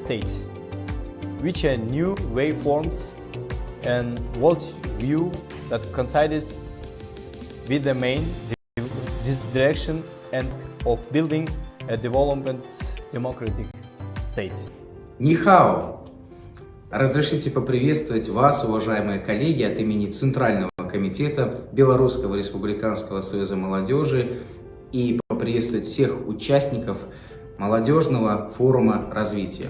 state, which a new way forms and world view that coincides with the main this direction and of building a development democratic state. Нихао! Разрешите поприветствовать вас, уважаемые коллеги, от имени Центрального комитета Белорусского республиканского союза молодежи и поприветствовать всех участников молодежного форума развития.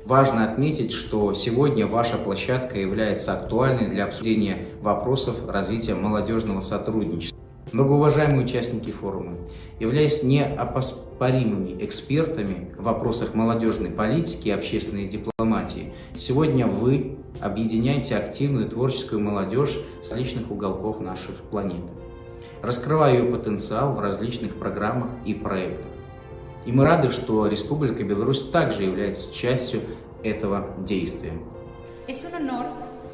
Важно отметить, что сегодня ваша площадка является актуальной для обсуждения вопросов развития молодежного сотрудничества. Многоуважаемые участники форума, являясь неоспоримыми экспертами в вопросах молодежной политики и общественной дипломатии, сегодня вы объединяете активную творческую молодежь с различных уголков нашей планеты, раскрывая ее потенциал в различных программах и проектах. И мы рады, что Республика Беларусь также является частью этого действия.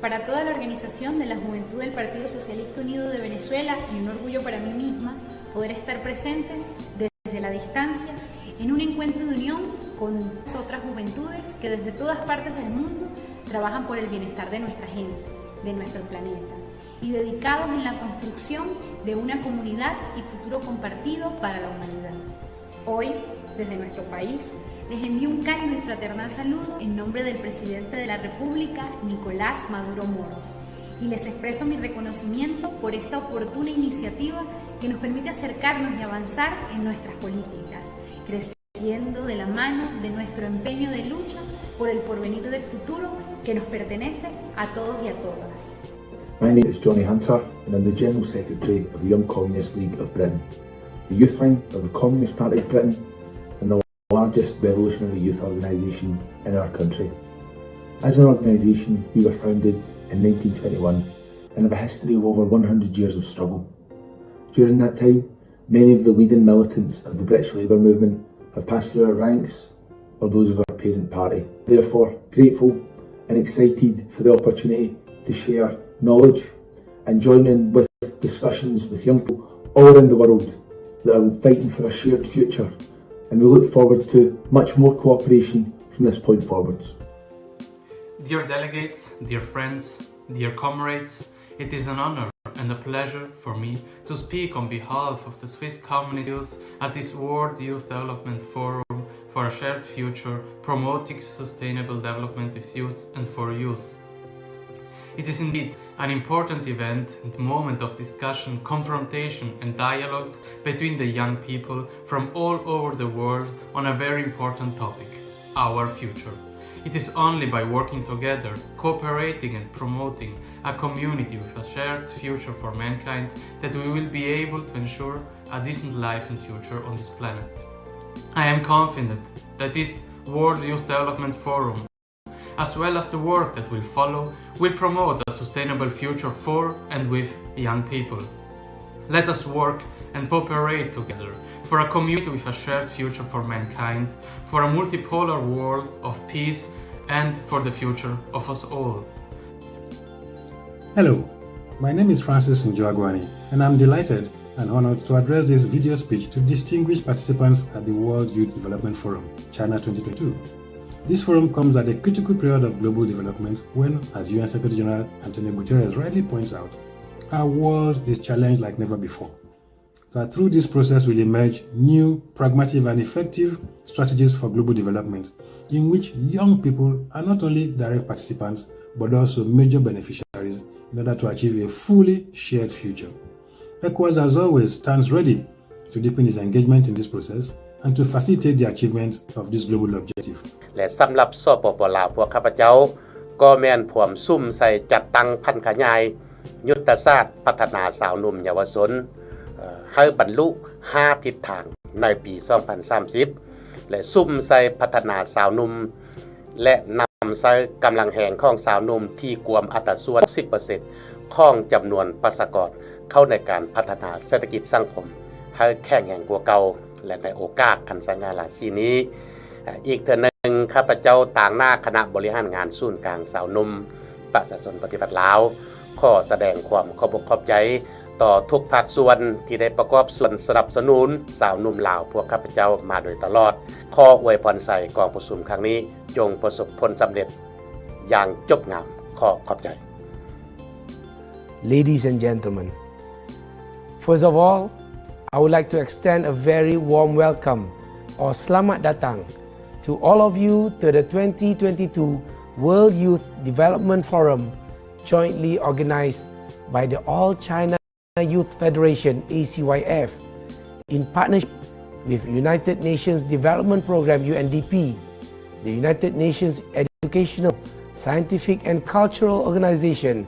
Para toda la organización de la Juventud del Partido Socialista Unido de Venezuela y un orgullo para mí misma poder estar presentes desde la distancia en un encuentro de unión con otras juventudes que desde todas partes del mundo trabajan por el bienestar de nuestra gente, de nuestro planeta y dedicados en la construcción de una comunidad y futuro compartido para la humanidad. Hoy, desde nuestro país, les envío un cálido y fraternal saludo en nombre del presidente de la República, Nicolás Maduro Moros, y les expreso mi reconocimiento por esta oportuna iniciativa que nos permite acercarnos y avanzar en nuestras políticas, creciendo de la mano de nuestro empeño de lucha por el porvenir del futuro que nos pertenece a todos y a todas. My name is Johnny Hunter and I'm the General Secretary of the Young Communist League of Britain, the youth wing of the Communist Party of Britain and the largest revolutionary youth organisation in our country. As an organisation, we were founded in 1921 and have a history of over 100 years of struggle. During that time, many of the leading militants of the British Labour movement have passed through our ranks or those of our parent party. Therefore, grateful and excited for the opportunity to share knowledge and join in with discussions with young people all around the world that are fighting for a shared future, and we look forward to much more cooperation from this point forwards. Dear delegates, dear friends, dear comrades, it is an honor and a pleasure for me to speak on behalf of the Swiss Communist Youth at this World Youth Development Forum for a shared future, promoting sustainable development with youth and for youth. It is indeed an important event and moment of discussion, confrontation and dialogue between the young people from all over the world on a very important topic, our future. It is only by working together, cooperating and promoting a community with a shared future for mankind that we will be able to ensure a decent life and future on this planet. I am confident that this World Youth Development Forum, as well as the work that will follow, will promote a sustainable future for and with young people. Let us work and cooperate together for a community with a shared future for mankind, for a multipolar world of peace and for the future of us all. Hello, my name is Francis Njoagwani and I'm delighted and honored to address this video speech to distinguished participants at the World Youth Development Forum, China 2022. This forum comes at a critical period of global development when, as UN Secretary General Antonio Guterres rightly points out, our world is challenged like never before. That through this process will emerge new, pragmatic and effective strategies for global development in which young people are not only direct participants but also major beneficiaries in order to achieve a fully shared future. ECOWAS, as always, stands ready to deepen its engagement in this process and to facilitate the achievement of this global objective. และสำหรับสปป.ลาวพวกข้าพเจ้าก็แม่นพร้อมซุ่มใส่จัดตั้งพันขยายยุทธศาสตร์พัฒนาสาวหนุ่มเยาวชนให้บรรลุ5ทิศทางในปี 2030 และซุ่มใส่พัฒนาสาวหนุ่มและนำใส่กำลังแห่งของสาวหนุ่มที่กวมอัตราส่วน 10% ของจำนวนประชากรเข้าในการพัฒนาเศรษฐกิจสังคมให้แข็งแรงกว่าเก่าและในโอกาสอันสง่าราศีนี้อีกเทื่อหนึ่งข้าพเจ้าต่างหน้าคณะบริหารงานศูนย์กลางสาวหนุ่มประชาชนปฏิบัติลาวขอแสดงความขอบอกขอบใจ ต่อทุกภาคส่วนที่ได้ประกอบส่วนสนับสนุนสาวหนุ่มลาวพวกข้าพเจ้ามาโดยตลอดขออวยพรใส่กองประชุมครั้งนี้จงประสบผลสำเร็จอย่างจบงามขอบใจ Ladies and gentlemen, first of all, I would like to extend a very warm welcome or Selamat Datang to all of you to the 2022 World Youth Development Forum jointly organized by the All China Youth Federation ACYF in partnership with United Nations Development Programme UNDP, the United Nations Educational, Scientific and Cultural Organization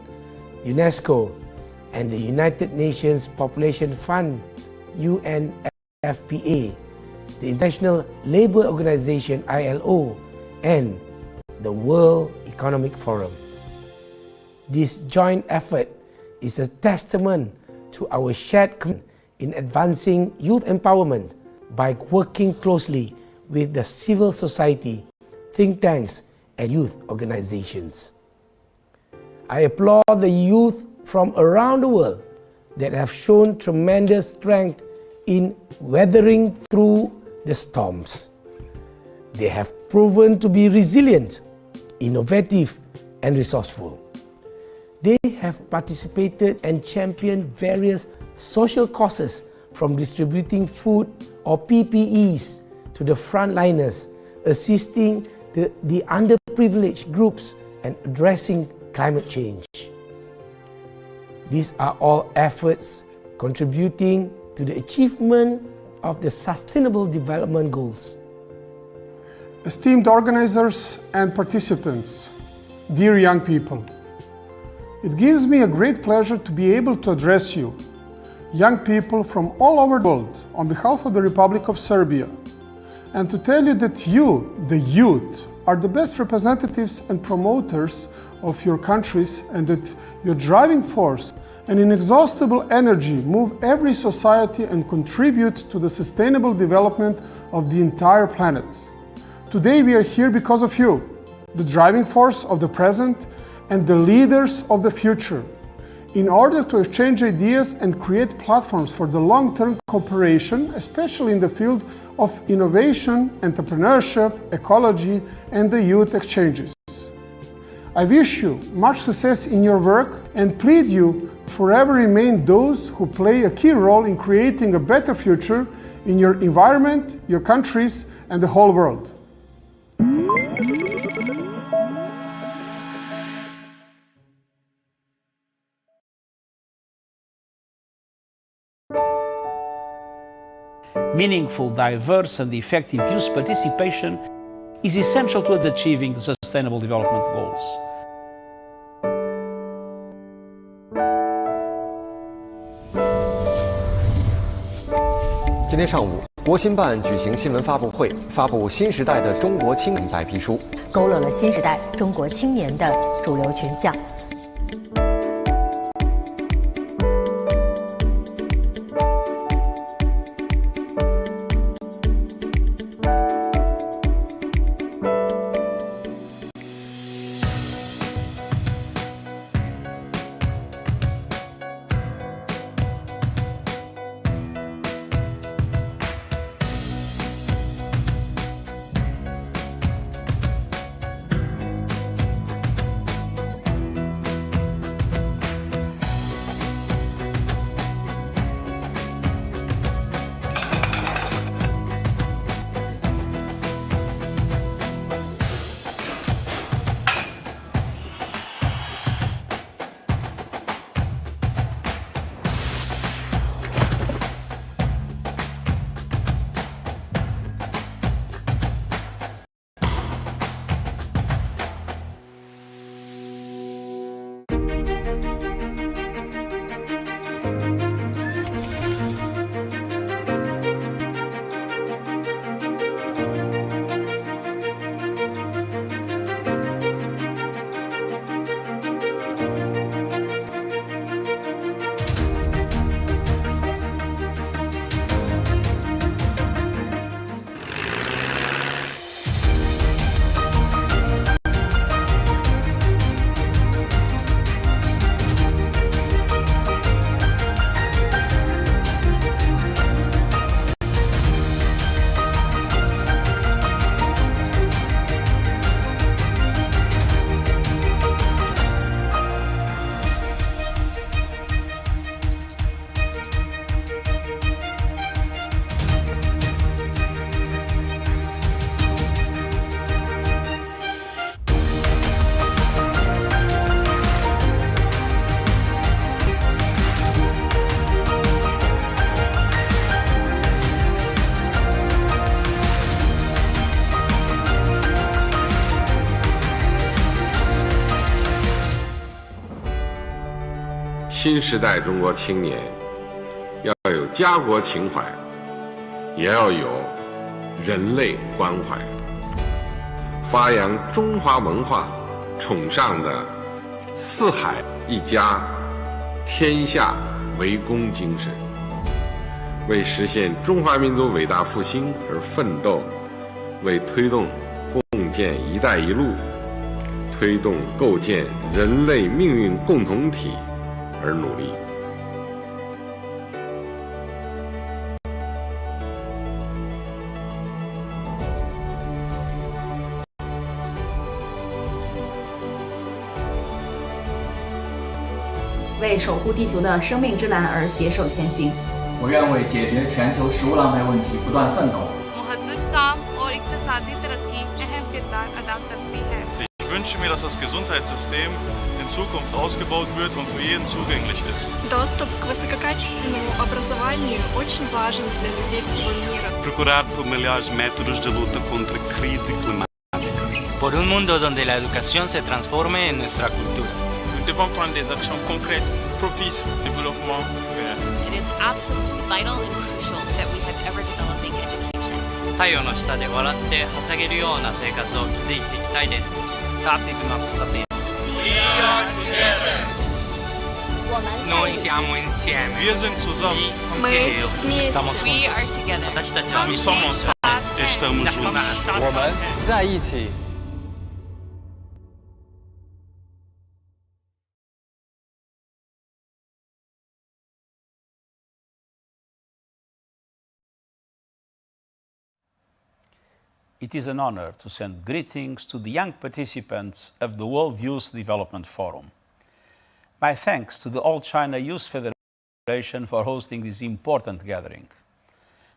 UNESCO, and the United Nations Population Fund UNFPA, the International Labour Organization ILO, and the World Economic Forum. This joint effort is a testament to our shared commitment in advancing youth empowerment by working closely with the civil society, think tanks, and youth organizations. I applaud the youth from around the world that have shown tremendous strength in weathering through the storms. They have proven to be resilient, innovative, and resourceful. They have participated and championed various social causes from distributing food or PPEs to the frontliners, assisting the underprivileged groups and addressing climate change. These are all efforts contributing to the achievement of the Sustainable Development Goals. Esteemed organizers and participants, dear young people, it gives me a great pleasure to be able to address you, young people from all over the world, on behalf of the Republic of Serbia, and to tell you that you, the youth, are the best representatives and promoters of your countries, and that your driving force and inexhaustible energy move every society and contribute to the sustainable development of the entire planet. Today we are here because of you, the driving force of the present and the leaders of the future, in order to exchange ideas and create platforms for the long-term cooperation, especially in the field of innovation, entrepreneurship, ecology, and the youth exchanges. I wish you much success in your work and plead you forever remain those who play a key role in creating a better future in your environment, your countries, and the whole world. Meaningful, diverse, and effective youth participation is essential to achieving the Sustainable Development Goals.今天上午，国新办举行新闻发布会，发布新时代的中国青年白皮书，勾勒了新时代中国青年的主流群像。新时代中国青年要有家国情怀，也要有人类关怀，发扬中华文化崇尚的四海一家、天下为公精神，为实现中华民族伟大复兴而奋斗，为推动共建“一带一路”、推动构建人类命运共同体而努力。为守护地球的生命之蓝而携手前行。我愿为解决全球食物浪费问题不断奋斗。Ich wünsche mir, dass das Gesundheitssystem in Zukunft ausgebaut wird und für jeden zugänglich ist. Доступ к высококачественному образованию очень важен для людей всего mira. Procurar por melhores métodos de luta contra a crise climática. Por un mundo donde la educación se transforme en nuestra cultura. Nous devons prendre des actions concrètes propices au développement vert. It is absolutely vital and crucial that we have ever developing education. 太陽の下で笑ってはしゃげるような生活を築いていきたいです。Noi siamo insieme. Wir sind zusammen. We are together. Nous somos ensemble. Estamos juntos. 我们在一起。It is an honor to send greetings to the young participants of the World Youth Development Forum. My thanks to the All China Youth Federation for hosting this important gathering.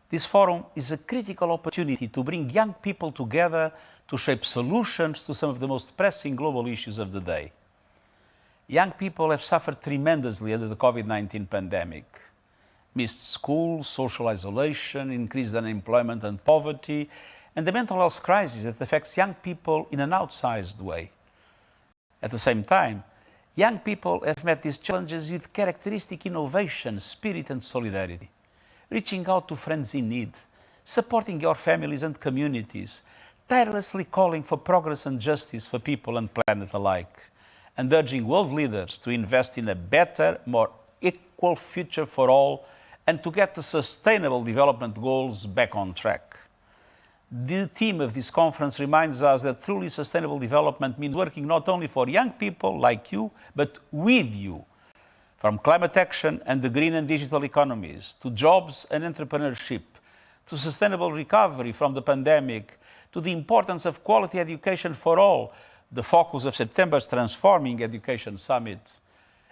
This forum is a critical opportunity to bring young people together to shape solutions to some of the most pressing global issues of the day. Young people have suffered tremendously under the COVID-19 pandemic. Missed school, social isolation, increased unemployment and poverty, and the mental health crisis that affects young people in an outsized way. At the same time, young people have met these challenges with characteristic innovation, spirit and solidarity, reaching out to friends in need, supporting your families and communities, tirelessly calling for progress and justice for people and planet alike, and urging world leaders to invest in a better, more equal future for all and to get the Sustainable Development Goals back on track. The theme of this conference reminds us that truly sustainable development means working not only for young people like you, but with you. From climate action and the green and digital economies, to jobs and entrepreneurship, to sustainable recovery from the pandemic, to the importance of quality education for all, the focus of September's Transforming Education Summit.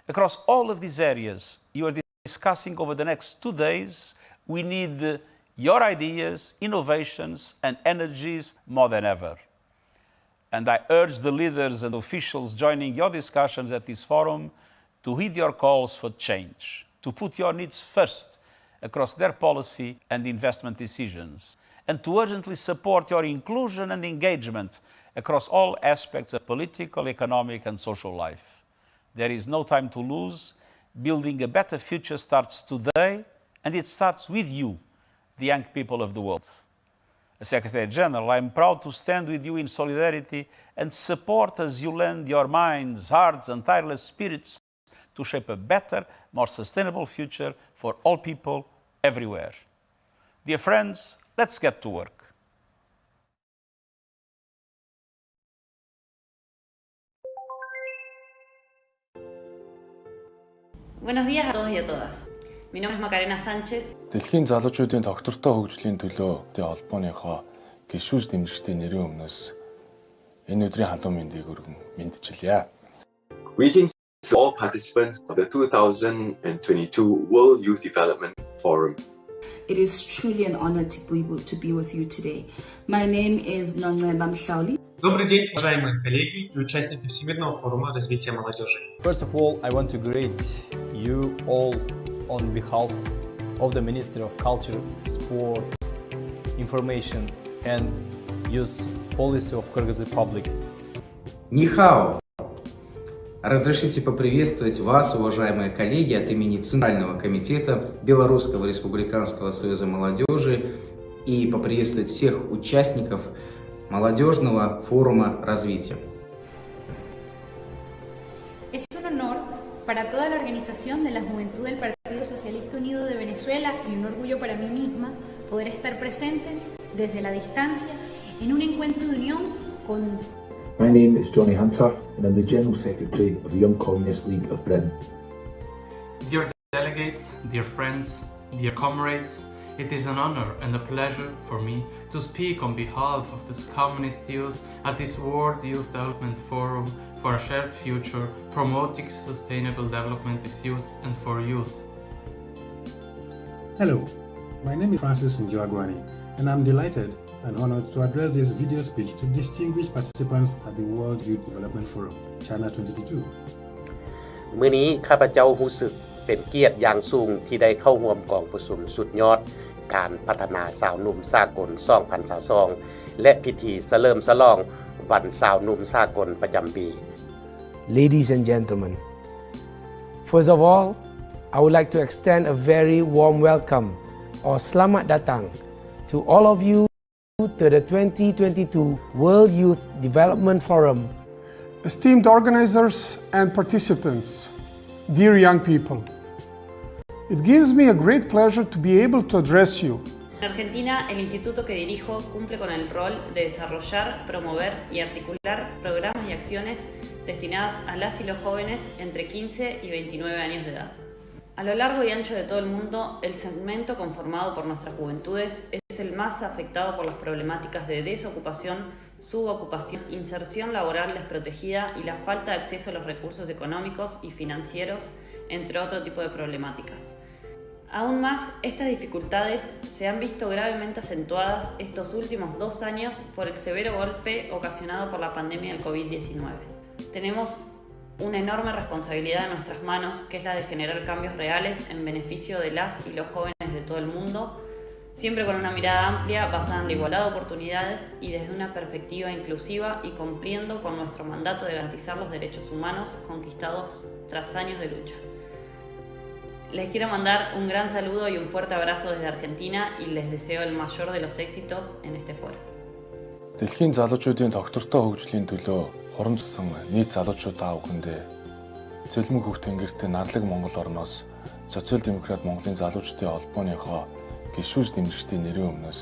Across all of these areas you are discussing over the next 2 days, we need your ideas, innovations, and energies more than ever. And I urge the leaders and officials joining your discussions at this forum to heed your calls for change, to put your needs first across their policy and investment decisions, and to urgently support your inclusion and engagement across all aspects of political, economic, and social life. There is no time to lose. Building a better future starts today, and it starts with you, the young people of the world. As Secretary General, I am proud to stand with you in solidarity and support as you lend your minds, hearts, and tireless spirits to shape a better, more sustainable future for all people everywhere. Dear friends, let's get to work. Buenos días a todos y a todas. Mi nombre es Macarena Sánchez. Дэлхийн залуучуудын тогтвортой хөгжлийн төлөө холбооныхоо гишүүс дэмжигчдийн нэрийн өмнөөс энэ өдрийн халуун мэндийг өргөн мэдчилье. Greetings to all participants of the 2022 World Youth Development Forum. It is truly an honor to be with you today. My name is Nongleba Mshauli. Добрый день, уважаемые коллеги и участники Всемирного форума развития молодежи. First of all, I want to greet you all on behalf of the Ministry of Culture, Sport, Information and Youth Policy of Kyrgyz Republic. Нихао! Разрешите поприветствовать вас, уважаемые коллеги, от имени Центрального комитета Белорусского республиканского союза молодежи и поприветствовать всех участников молодежного форума развития. Es un honor para toda la organización de la Juventud del Partido Socialista Unido de Venezuela y un orgullo para mí misma poder estar presentes desde la distancia en un encuentro de unión con... My name is Johnny Hunter and I'm the General Secretary of the Young Communist League of Britain. Dear delegates, dear friends, dear comrades, it is an honor and a pleasure for me to speak on behalf of the communist youth at this World Youth Development Forum for a shared future, promoting sustainable development of youth and for youth. Hello, my name is Francis Njoagwani, and I'm delighted and honored to address this video speech to distinguished participants at the World Youth Development Forum, China 2022. มื้อนี้ข้าพเจ้ารู้สึกเป็นเกียรติอย่างสูงที่ได้เข้าร่วมกองประชุมสุดยอดการพัฒนาสาวหนุ่มสากล 2022 และพิธีเฉลิมฉลองวันสาวหนุ่มสากลประจำปี Ladies and gentlemen, first of all, I would like to extend a very warm welcome or Selamat Datang to all of you to the 2022 World Youth Development Forum. Esteemed organizers and participants, dear young people, it gives me a great pleasure to be able to address you. En Argentina, el instituto que dirijo cumple con el rol de desarrollar, promover y articular programas y acciones destinadas a las y los jóvenes entre 15 y 29 años de edad. A lo largo y ancho de todo el mundo, el segmento conformado por nuestras juventudes es el más afectado por las problemáticas de desocupación, subocupación, inserción laboral desprotegida y la falta de acceso a los recursos económicos y financieros, entre otro tipo de problemáticas. Aún más, estas dificultades se han visto gravemente acentuadas estos últimos 2 años por el severo golpe ocasionado por la pandemia del COVID-19. Tenemos una enorme responsabilidad en nuestras manos, que es la de generar cambios reales en beneficio de las y los jóvenes de todo el mundo, siempre con una mirada amplia basada en la igualdad de oportunidades y desde una perspectiva inclusiva y cumpliendo con nuestro mandato de garantizar los derechos humanos conquistados tras años de lucha. Les quiero mandar un gran saludo y un fuerte abrazo desde Argentina y les deseo el mayor de los éxitos en este foro. Дэлхийн залуучуудын тогтвортой хөгжлийн төлөө хурамчсан нийт залуучууд аав хүндээ Цэлмэг хөх тэнгэрт нарлаг Монгол орноос Социал-демократ Монголын залуучдын холбооныхоо гишүүс дэмжигчдийн нэрийн өмнөөс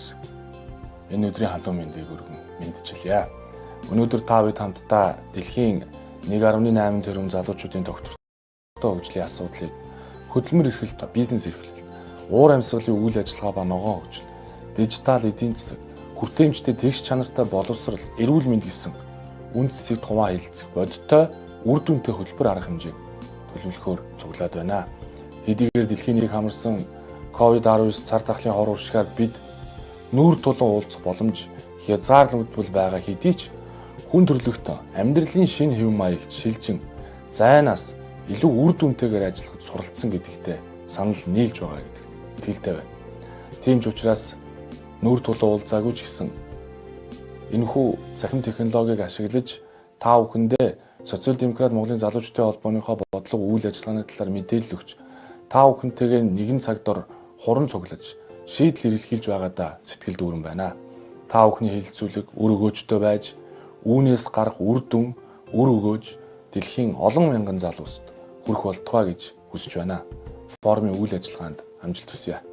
энэ өдрийн халуун мэндийг өргөн мэдчилье. Өнөөдөр та бид хамтдаа дэлхийн 1.8 тэрбум залуучуудын тогтвортой хөгжлийн асуудлыг хөдөлмөр эрхлэлт, бизнес эрхлэлт, уур амьсгалын үйл ажиллагаа ба ногоон хөгжил, дижитал эдийн засаг, хүртээмжтэй тэгш чанартай боловсрал, эрүүл мэнд гэсэн үнд цэцэг туваа хилцэх бодиттой үр дүнтэй хөтөлбөр арга хэмжээг төлөвлөхөөр цуглаад байна. Хэдийгээр дэлхийн нэрийг хамарсан COVID-19 цар тахлын хор уршигаар бид нүүр тулан уулзах боломж хязгаарлагдмал байгаа хэдий ч хүн төрлөختөө амьдралын шинэ хэв маягт шилжин зайнаас илүү үр дүнтэйгээр ажиллахад суралцсан гэдэгтээ санал нийлж байгаа гэдэгт итгэлтэй байна. Тийм ч учраас нүүр тулан уулзаагүй ч гэсэн энэхүү цахим технологиг ашиглаж та бүхэндээ Социал-демократ Монголын залуучдын холбооныхоо бодлого үйл ажиллагааны талаар мэдээлэл өгч та бүхэнтэйгээ нэгэн цаг дор хуран цуглаж шийдэл хэрэглэж байгаадаа сэтгэл дүүрэн байна. Та бүхний хэлэлцүүлэг үр өгөөжтэй байж үүнээс гарах үр дүн, үр өгөөж дэлхийн олон мянган залууст хүрэх болтугай гэж хүсэж байна. Форумын үйл ажиллагаанд амжилт хүсье.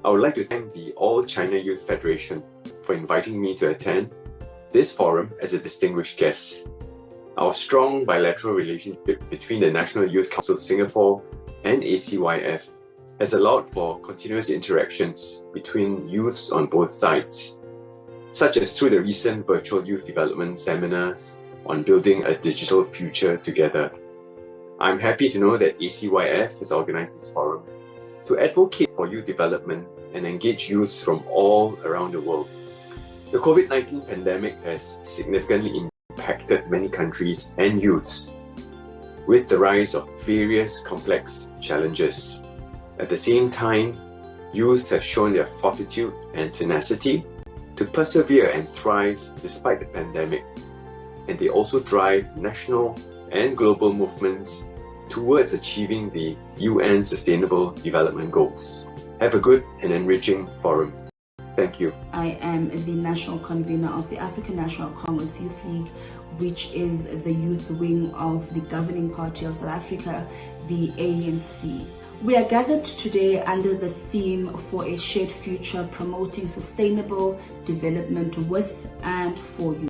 I would like to thank the All China Youth Federation for inviting me to attend this forum as a distinguished guest. Our strong bilateral relationship between the National Youth Council Singapore and ACYF has allowed for continuous interactions between youths on both sides, such as through the recent virtual youth development seminars on building a digital future together. I'm happy to know that ACYF has organized this forum to advocate for youth development and engage youths from all around the world. The COVID-19 pandemic has significantly impacted many countries and youths, with the rise of various complex challenges. At the same time, youths have shown their fortitude and tenacity to persevere and thrive despite the pandemic, and they also drive national and global movements towards achieving the UN Sustainable Development Goals. Have a good and enriching forum. Thank you. I am the national convener of the African National Congress Youth League, which is the youth wing of the governing party of South Africa, the ANC. We are gathered today under the theme for a shared future, promoting sustainable development with and for youth.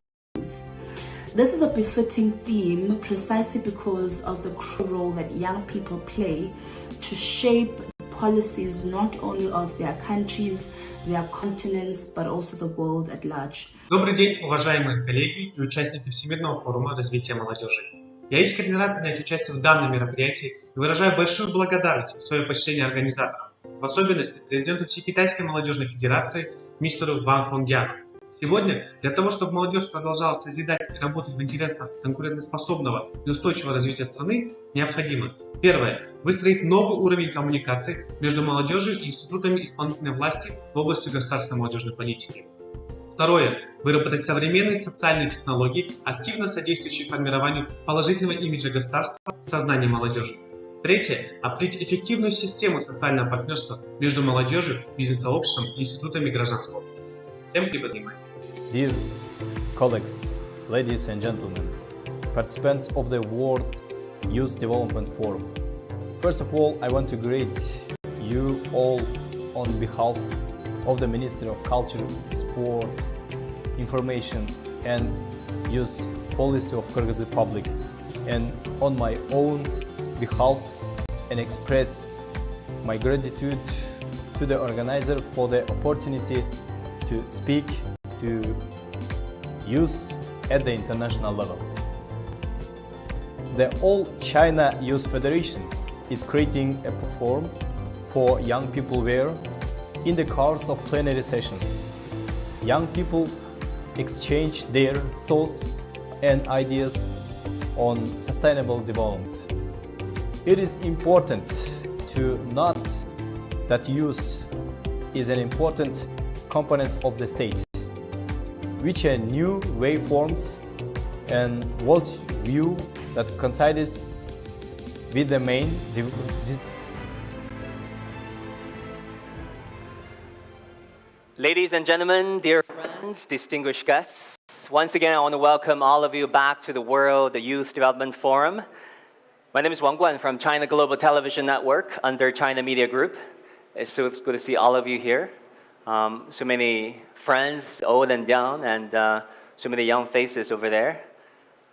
This is a befitting theme precisely because of the crucial role that young people play to shape policies not only of their countries, their continents, but also the world at large. Добрый день, уважаемые коллеги и участники Всемирного форума развития молодежи. Я искренне рад принять участие в данном мероприятии и выражаю большую благодарность и свое почтение организаторам, в особенности президенту Всекитайской молодежной федерации мистеру Ван Хонгяну. Сегодня для того, чтобы молодежь продолжала созидать и работать в интересах конкурентоспособного и устойчивого развития страны, необходимо: первое – выстроить новый уровень коммуникаций между молодежью и институтами исполнительной власти в области государственной молодежной политики. Второе – выработать современные социальные технологии, активно содействующие формированию положительного имиджа государства в сознании молодежи. Третье – определить эффективную систему социального партнерства между молодежью, бизнес-сообществом и институтами гражданского. Всем спасибо за внимание. Dear colleagues, ladies and gentlemen, participants of the World Youth Development Forum. First of all, I want to greet you all on behalf of the Ministry of Culture, Sport, Information and Youth Policy of Kyrgyz Republic, and on my own behalf, and express my gratitude to the organizer for the opportunity to speak to youth at the international level. The All China Youth Federation is creating a platform for young people where, in the course of plenary sessions, young people exchange their thoughts and ideas on sustainable development. It is important to note that youth is an important component of the state, which a new waveforms and world view that coincides with the main Ladies and gentlemen, dear friends, distinguished guests, once again I want to welcome all of you back to the World Youth Development Forum. My name is Wang Guan from China Global Television Network under China Media Group. It's so good to see all of you here. So many friends, old and young, and so many young faces over there.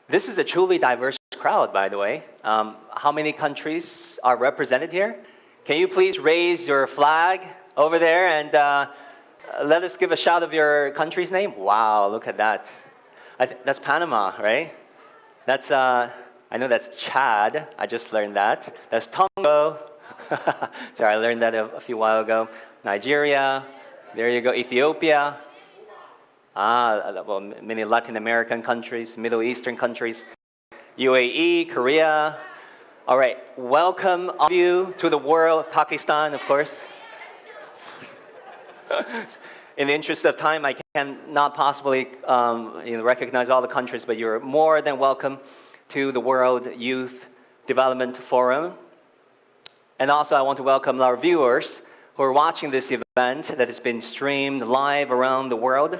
This is a truly diverse crowd, by the way. How many countries are represented here? Can you please raise your flag over there and let us give a shout of your country's name? Wow, look at that. That's Panama, right? That's, I know that's Chad. I just learned that. That's Congo. Sorry, I learned that a few while ago. Nigeria. There you go. Ethiopia. Well, many Latin American countries, Middle Eastern countries. UAE, Korea. All right, welcome all of you to the world. Pakistan, of course. In the interest of time, I cannot possibly recognize all the countries, but you're more than welcome to the World Youth Development Forum. And also, I want to welcome our viewers who are watching this event that has been streamed live around the world.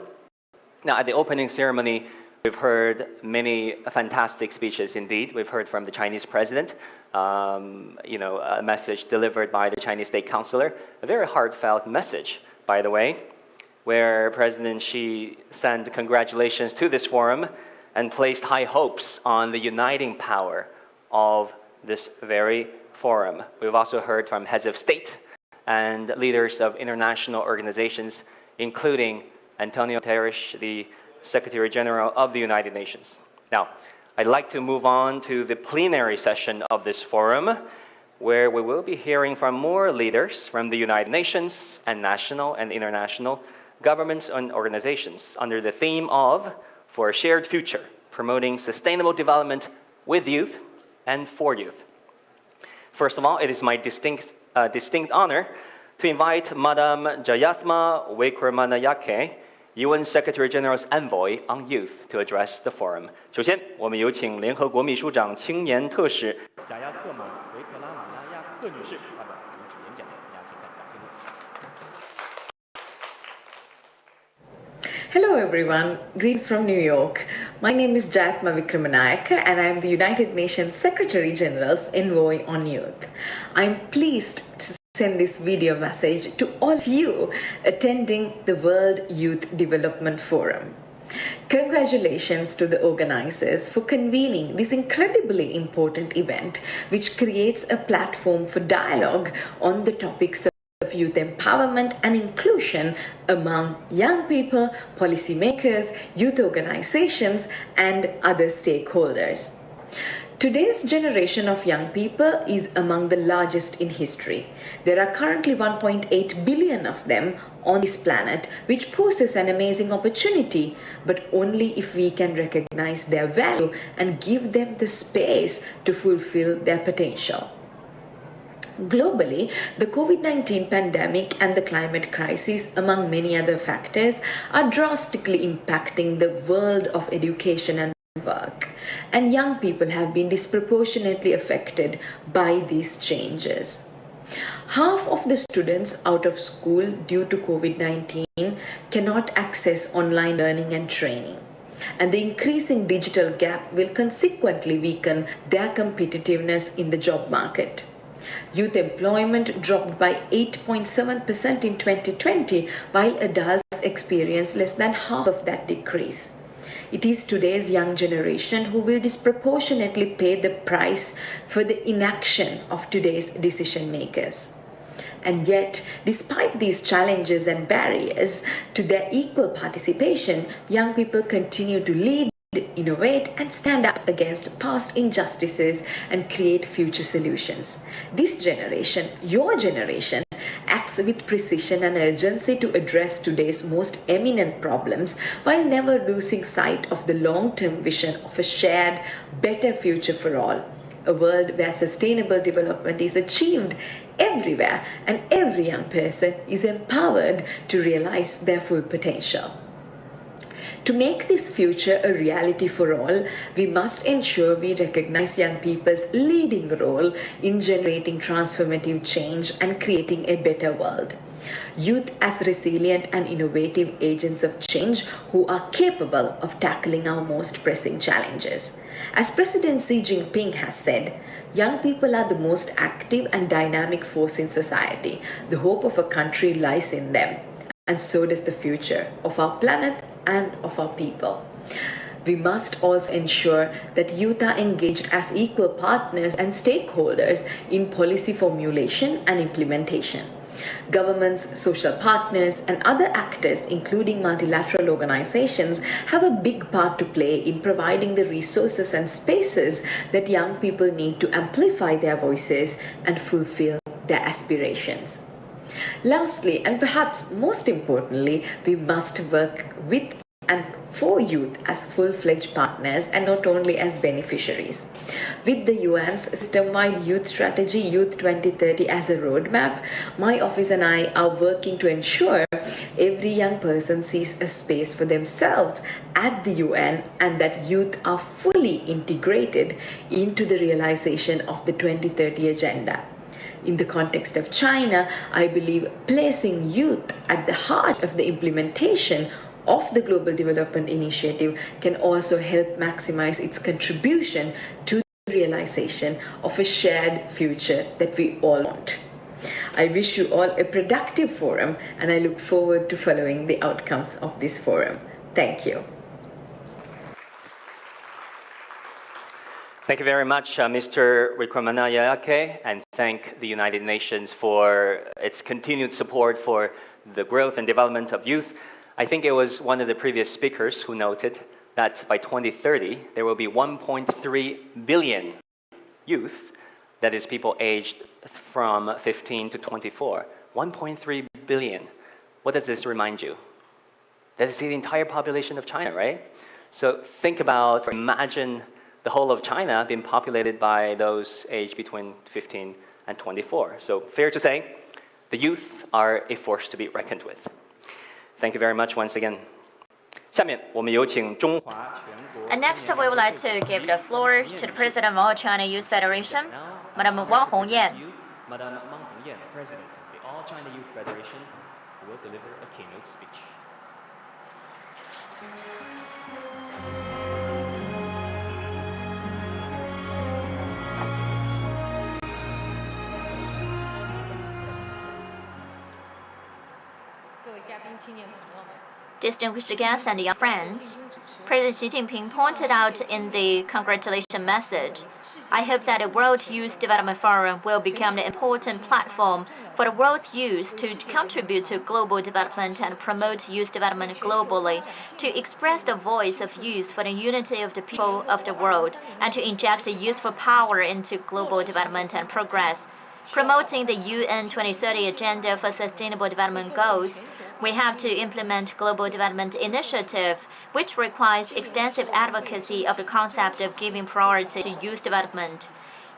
Now, at the opening ceremony, we've heard many fantastic speeches indeed. We've heard from the Chinese president, a message delivered by the Chinese State Councilor, a very heartfelt message, by the way, where President Xi sent congratulations to this forum and placed high hopes on the uniting power of this very forum. We've also heard from heads of state and leaders of international organizations, including Antonio Guterres, the Secretary General of the United Nations. Now, I'd like to move on to the plenary session of this forum, where we will be hearing from more leaders from the United Nations and national and international governments and organizations under the theme of For a Shared Future, promoting sustainable development with youth and for youth. First of all, it is my distinct honor to invite Madam Jayathma Wickramanayake, UN Secretary General's envoy on youth to address the forum. 首先，我们有请联合国秘书长青年特使贾亚特玛维克拉马拉亚克女士发表主旨演讲。大家请看短片。 Hello everyone, greetings from New York. My name is Jatma Vikramanayaka and I am the United Nations Secretary General's Envoy on Youth. I am pleased to send this video message to all of you attending the World Youth Development Forum. Congratulations to the organizers for convening this incredibly important event, which creates a platform for dialogue on the topics of youth empowerment and inclusion among young people, policymakers, youth organizations, and other stakeholders. Today's generation of young people is among the largest in history. There are currently 1.8 billion of them on this planet, which poses an amazing opportunity, but only if we can recognize their value and give them the space to fulfill their potential. Globally, the COVID-19 pandemic and the climate crisis, among many other factors, are drastically impacting the world of education and work. And young people have been disproportionately affected by these changes. Half of the students out of school due to COVID-19 cannot access online learning and training. And the increasing digital gap will consequently weaken their competitiveness in the job market. Youth employment dropped by 8.7% in 2020, while adults experienced less than half of that decrease. It is today's young generation who will disproportionately pay the price for the inaction of today's decision makers. And yet, despite these challenges and barriers to their equal participation, young people continue to lead, innovate, and stand up against past injustices and create future solutions. This generation, your generation, acts with precision and urgency to address today's most eminent problems while never losing sight of the long-term vision of a shared, better future for all. A world where sustainable development is achieved everywhere and every young person is empowered to realize their full potential. To make this future a reality for all, we must ensure we recognize young people's leading role in generating transformative change and creating a better world. Youth as resilient and innovative agents of change who are capable of tackling our most pressing challenges. As President Xi Jinping has said, young people are the most active and dynamic force in society. The hope of a country lies in them, and so does the future of our planet and of our people. We must also ensure that youth are engaged as equal partners and stakeholders in policy formulation and implementation. Governments, social partners, and other actors, including multilateral organizations, have a big part to play in providing the resources and spaces that young people need to amplify their voices and fulfill their aspirations. Lastly, and perhaps most importantly, we must work with and for youth as full-fledged partners and not only as beneficiaries. With the UN's system-wide youth strategy, Youth 2030 as a roadmap, my office and I are working to ensure every young person sees a space for themselves at the UN and that youth are fully integrated into the realization of the 2030 agenda. In the context of China, I believe placing youth at the heart of the implementation of the Global Development Initiative can also help maximize its contribution to the realization of a shared future that we all want. I wish you all a productive forum and I look forward to following the outcomes of this forum. Thank you. Thank you very much, Mr. Vikramanayake, and thank the United Nations for its continued support for the growth and development of youth. I think it was one of the previous speakers who noted that by 2030, there will be 1.3 billion youth, that is people aged from 15 to 24. 1.3 billion. What does this remind you? That is the entire population of China, right? So think about, imagine the whole of China being populated by those aged between 15 and 24. So fair to say, the youth are a force to be reckoned with. Thank you very much once again. 下面我们有请中华全国。And next, we would like to give the floor to the President of All China Youth Federation, Madam Wang Hongyan. Madam Wang Hongyan, President of the All China Youth Federation, will deliver a keynote speech. 各位嘉宾、青年朋友们。 Distinguished guests and young friends, President Xi Jinping pointed out in the congratulation message, I hope that the World Youth Development Forum will become an important platform for the world's youth to contribute to global development and promote youth development globally, to express the voice of youth for the unity of the people of the world, and to inject youthful power into global development and progress. Promoting the UN 2030 Agenda for Sustainable Development Goals, we have to implement Global Development Initiative, which requires extensive advocacy of the concept of giving priority to youth development.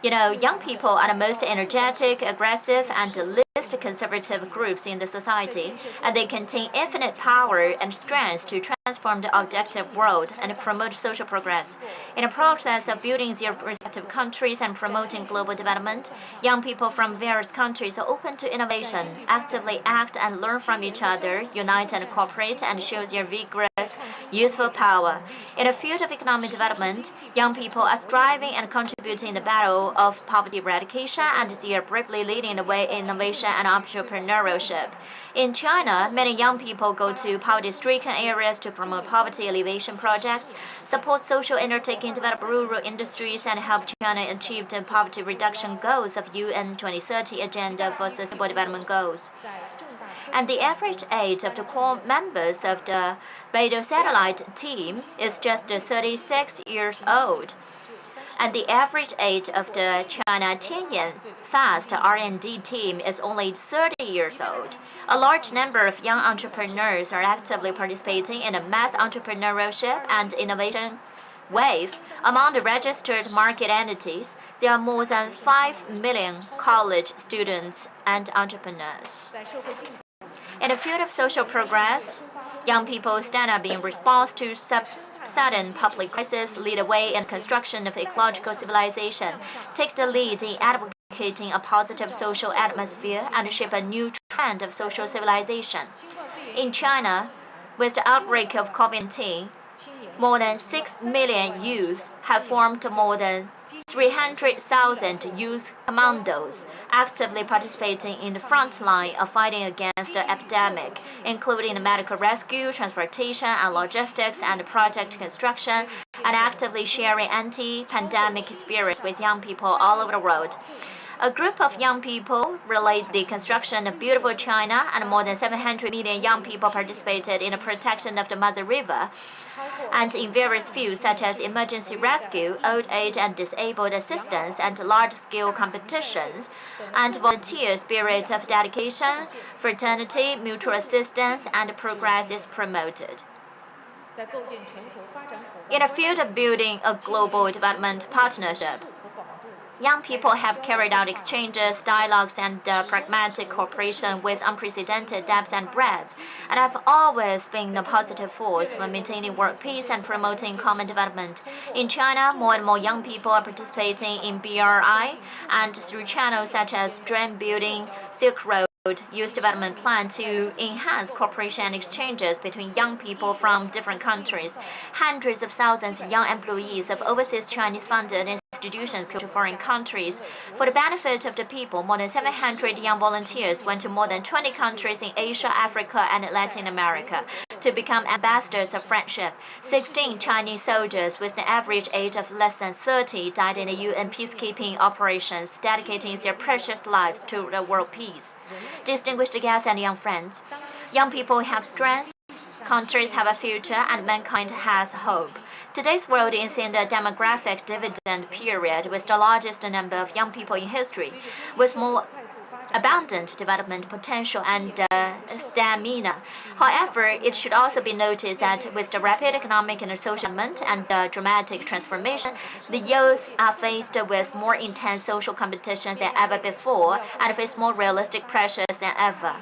You know, young people are the most energetic, aggressive, and least conservative groups in the society, and they contain infinite power and strength to transform the objective world and promote social progress. In the process of building their respective countries and promoting global development, young people from various countries are open to innovation, actively act and learn from each other, unite and cooperate, and show their vigorous, useful power. In the field of economic development, young people are striving and contributing in the battle of poverty eradication, and they are bravely leading the way in innovation and entrepreneurship. In China, many young people go to poverty-stricken areas to promote poverty alleviation projects, support social undertaking, develop rural industries, and help China achieve the poverty reduction goals of UN 2030 Agenda for Sustainable Development Goals. And the average age of the core members of the Beidou satellite team is just 36 years old. And the average age of the China Tianyan Fast R&D team is only 30 years old. A large number of young entrepreneurs are actively participating in the mass entrepreneurship and innovation wave. Among the registered market entities, there are more than 5 million college students and entrepreneurs. In the field of social progress, young people stand up in response to sudden public crisis, lead the way in construction of ecological civilization, take the lead in advocating a positive social atmosphere, and shape a new trend of social civilization. In China, with the outbreak of COVID-19, more than 6 million youths have formed more than 300,000 youth commandos, actively participating in the front line of fighting against the epidemic, including the medical rescue, transportation and logistics, and project construction, and actively sharing anti-pandemic spirits with young people all over the world. A group of young people relate the construction of beautiful China, and more than 700 million young people participated in the protection of the Mother River, and in various fields such as emergency rescue, old age and disabled assistance, and large-scale competitions, and volunteer spirit of dedication, fraternity, mutual assistance, and progress is promoted. In the field of building a global development partnership, young people have carried out exchanges, dialogues, and pragmatic cooperation with unprecedented depth and breadth, and have always been a positive force for maintaining world peace and promoting common development. In China, more and more young people are participating in BRI, and through channels such as Dream Building, Silk Road, Youth Development Plan to enhance cooperation and exchanges between young people from different countries. Hundreds of thousands of young employees of overseas Chinese-funded institutions go to foreign countries. For the benefit of the people, more than 700 young volunteers went to more than 20 countries in Asia, Africa, and Latin America to become ambassadors of friendship. 16 Chinese soldiers with an average age of less than 30 died in the UN peacekeeping operations, dedicating their precious lives to the world peace. Distinguished guests and young friends, young people have strength, countries have a future, and mankind has hope. Today's world is in the demographic dividend period with the largest number of young people in history, with more abundant development potential and stamina. However, it should also be noticed that with the rapid economic and social development and dramatic transformation, the youth are faced with more intense social competition than ever before and face more realistic pressures than ever.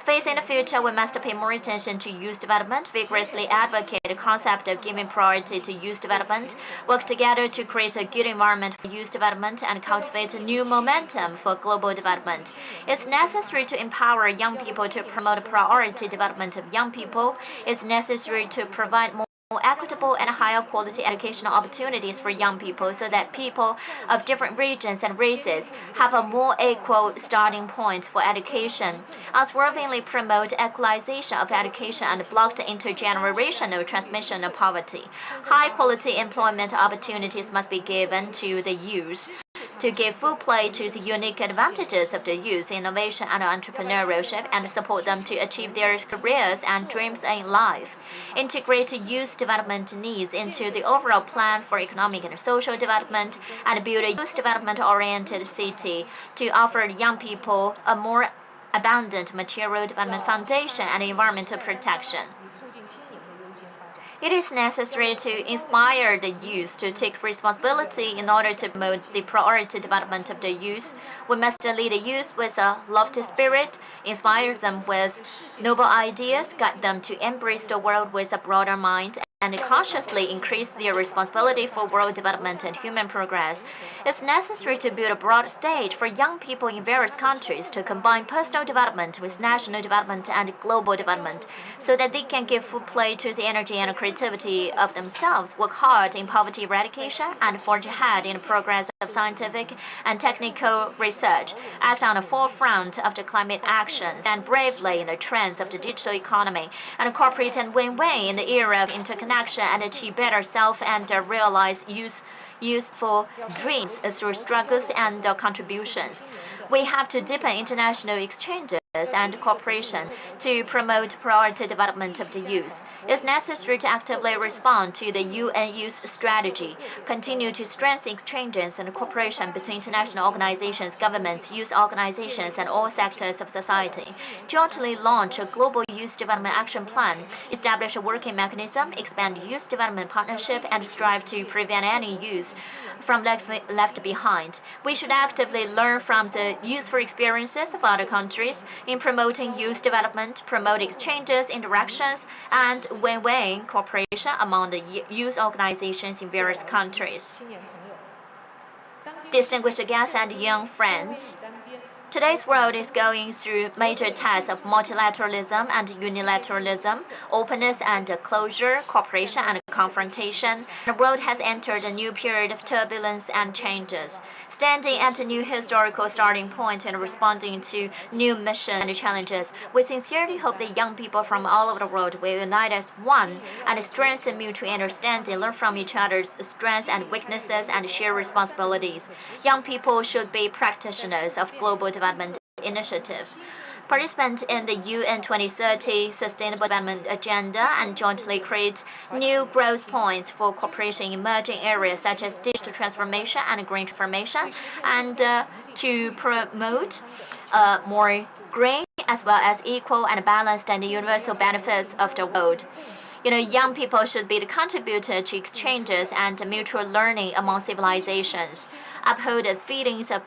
Facing the future, we must pay more attention to youth development, vigorously advocate the concept of giving priority to youth development, work together to create a good environment for youth development, and cultivate a new momentum for global development. It's necessary to empower young people to promote priority development of young people. It's necessary to provide more equitable and higher quality educational opportunities for young people so that people of different regions and races have a more equal starting point for education. Unswervingly promote equalization of education and block the intergenerational transmission of poverty. High quality employment opportunities must be given to the youth. To give full play to the unique advantages of the youth, innovation and entrepreneurship, and support them to achieve their careers and dreams in life. Integrate youth development needs into the overall plan for economic and social development, and build a youth development-oriented city to offer young people a more abundant material development foundation and environmental protection. It is necessary to inspire the youth to take responsibility in order to promote the priority development of the youth. We must lead the youth with a lofty spirit, inspire them with noble ideas, guide them to embrace the world with a broader mind, and consciously increase their responsibility for world development and human progress. It's necessary to build a broad stage for young people in various countries to combine personal development with national development and global development, so that they can give full play to the energy and creativity of themselves, work hard in poverty eradication, and forge ahead in the progress of scientific and technical research, act on the forefront of the climate actions, and bravely in the trends of the digital economy, and cooperate and win-win in the era of interconnection and achieve better self and realize useful dreams through struggles and contributions. We have to deepen international exchanges and cooperation to promote priority development of the youth. It's necessary to actively respond to the UN Youth Strategy, continue to strengthen exchanges and cooperation between international organizations, governments, youth organizations, and all sectors of society, jointly launch a global youth development action plan, establish a working mechanism, expand youth development partnership, and strive to prevent any youth from left behind. We should actively learn from the useful experiences of other countries in promoting youth development, promote exchanges, interactions, and win-win cooperation among the youth organizations in various countries. Distinguished guests and young friends, today's world is going through major tests of multilateralism and unilateralism, openness and closure, cooperation and confrontation. The world has entered a new period of turbulence and changes, standing at a new historical starting point and responding to new missions and challenges. We sincerely hope that young people from all over the world will unite as one and strengthen mutual understanding, learn from each other's strengths and weaknesses, and share responsibilities. Young people should be practitioners of global development initiatives, participate in the UN 2030 Sustainable Development Agenda, and jointly create new growth points for cooperation in emerging areas such as digital transformation and green transformation, and to promote more green as well as equal and balanced and universal benefits of the world. Young people should be the contributor to exchanges and mutual learning among civilizations, uphold the feelings of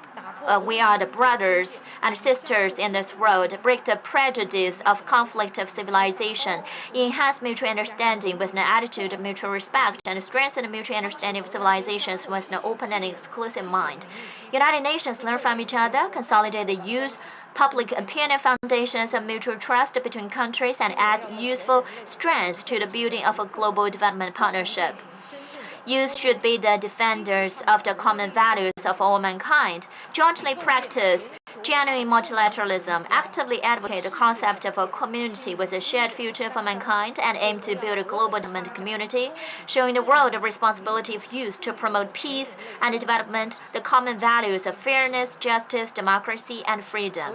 we are the brothers and sisters in this world, break the prejudice of conflict of civilization, enhance mutual understanding with an attitude of mutual respect, and strengthen the mutual understanding of civilizations with an open and exclusive mind. United Nations learn from each other, consolidate the youth public opinion foundations of mutual trust between countries, and adds useful strength to the building of a global development partnership. Youth should be the defenders of the common values of all mankind, jointly practice genuine multilateralism, actively advocate the concept of a community with a shared future for mankind, and aim to build a global development community, showing the world the responsibility of youth to promote peace and development, the common values of fairness, justice, democracy, and freedom.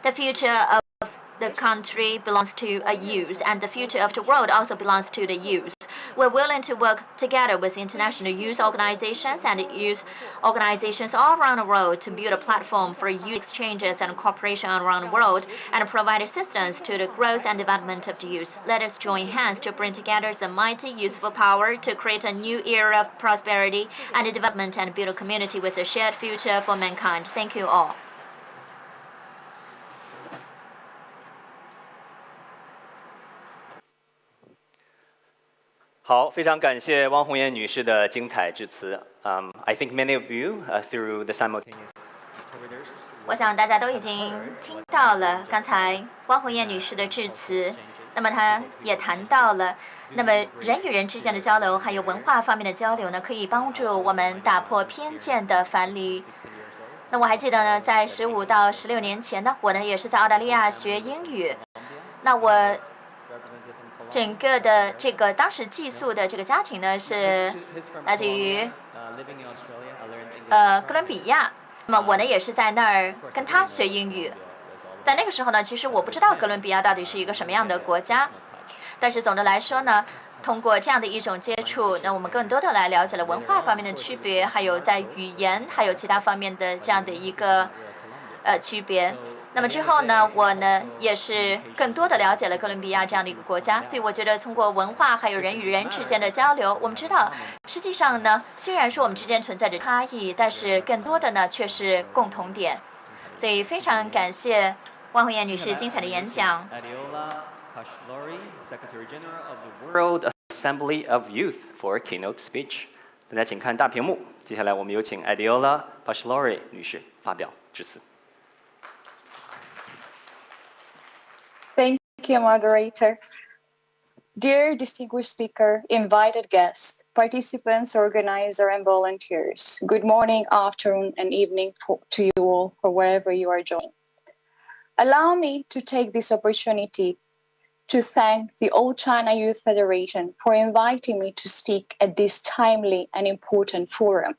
The future of the country belongs to a youth, and the future of the world also belongs to the youth. We're willing to work together with international youth organizations and youth organizations all around the world to build a platform for youth exchanges and cooperation around the world and provide assistance to the growth and development of the youth. Let us join hands to bring together the mighty youthful power to create a new era of prosperity and development and build a community with a shared future for mankind. Thank you all. 好，非常感谢汪红艳女士的精彩致辞。I think many of you through the simultaneous interpreters. 我想大家都已经听到了刚才汪红艳女士的致辞。那么她也谈到了，那么人与人之间的交流，还有文化方面的交流呢，可以帮助我们打破偏见的藩篱。那我还记得呢，在15到16年前呢，我呢也是在澳大利亚学英语。那我整个的这个当时寄宿的这个家庭呢，是来自于哥伦比亚。那么我呢也是在那儿跟他学英语。在那个时候呢，其实我不知道哥伦比亚到底是一个什么样的国家。但是总的来说呢，通过这样的一种接触，那我们更多的来了解了文化方面的区别，还有在语言还有其他方面的这样的一个区别。那么之后呢，我呢也是更多的了解了哥伦比亚这样的一个国家，所以我觉得通过文化还有人与人之间的交流，我们知道实际上呢，虽然说我们之间存在着差异，但是更多的呢却是共同点。所以非常感谢汪红艳女士精彩的演讲。Secretary General of the World Assembly of Youth for a keynote speech。大家请看大屏幕。接下来我们有请 Adiola Pashlori 女士发表致辞。Thank you, moderator. Dear distinguished speaker, invited guests, participants, organizer, and volunteers, good morning, afternoon, and evening to you all, or wherever you are joining. Allow me to take this opportunity to thank the All China Youth Federation for inviting me to speak at this timely and important forum.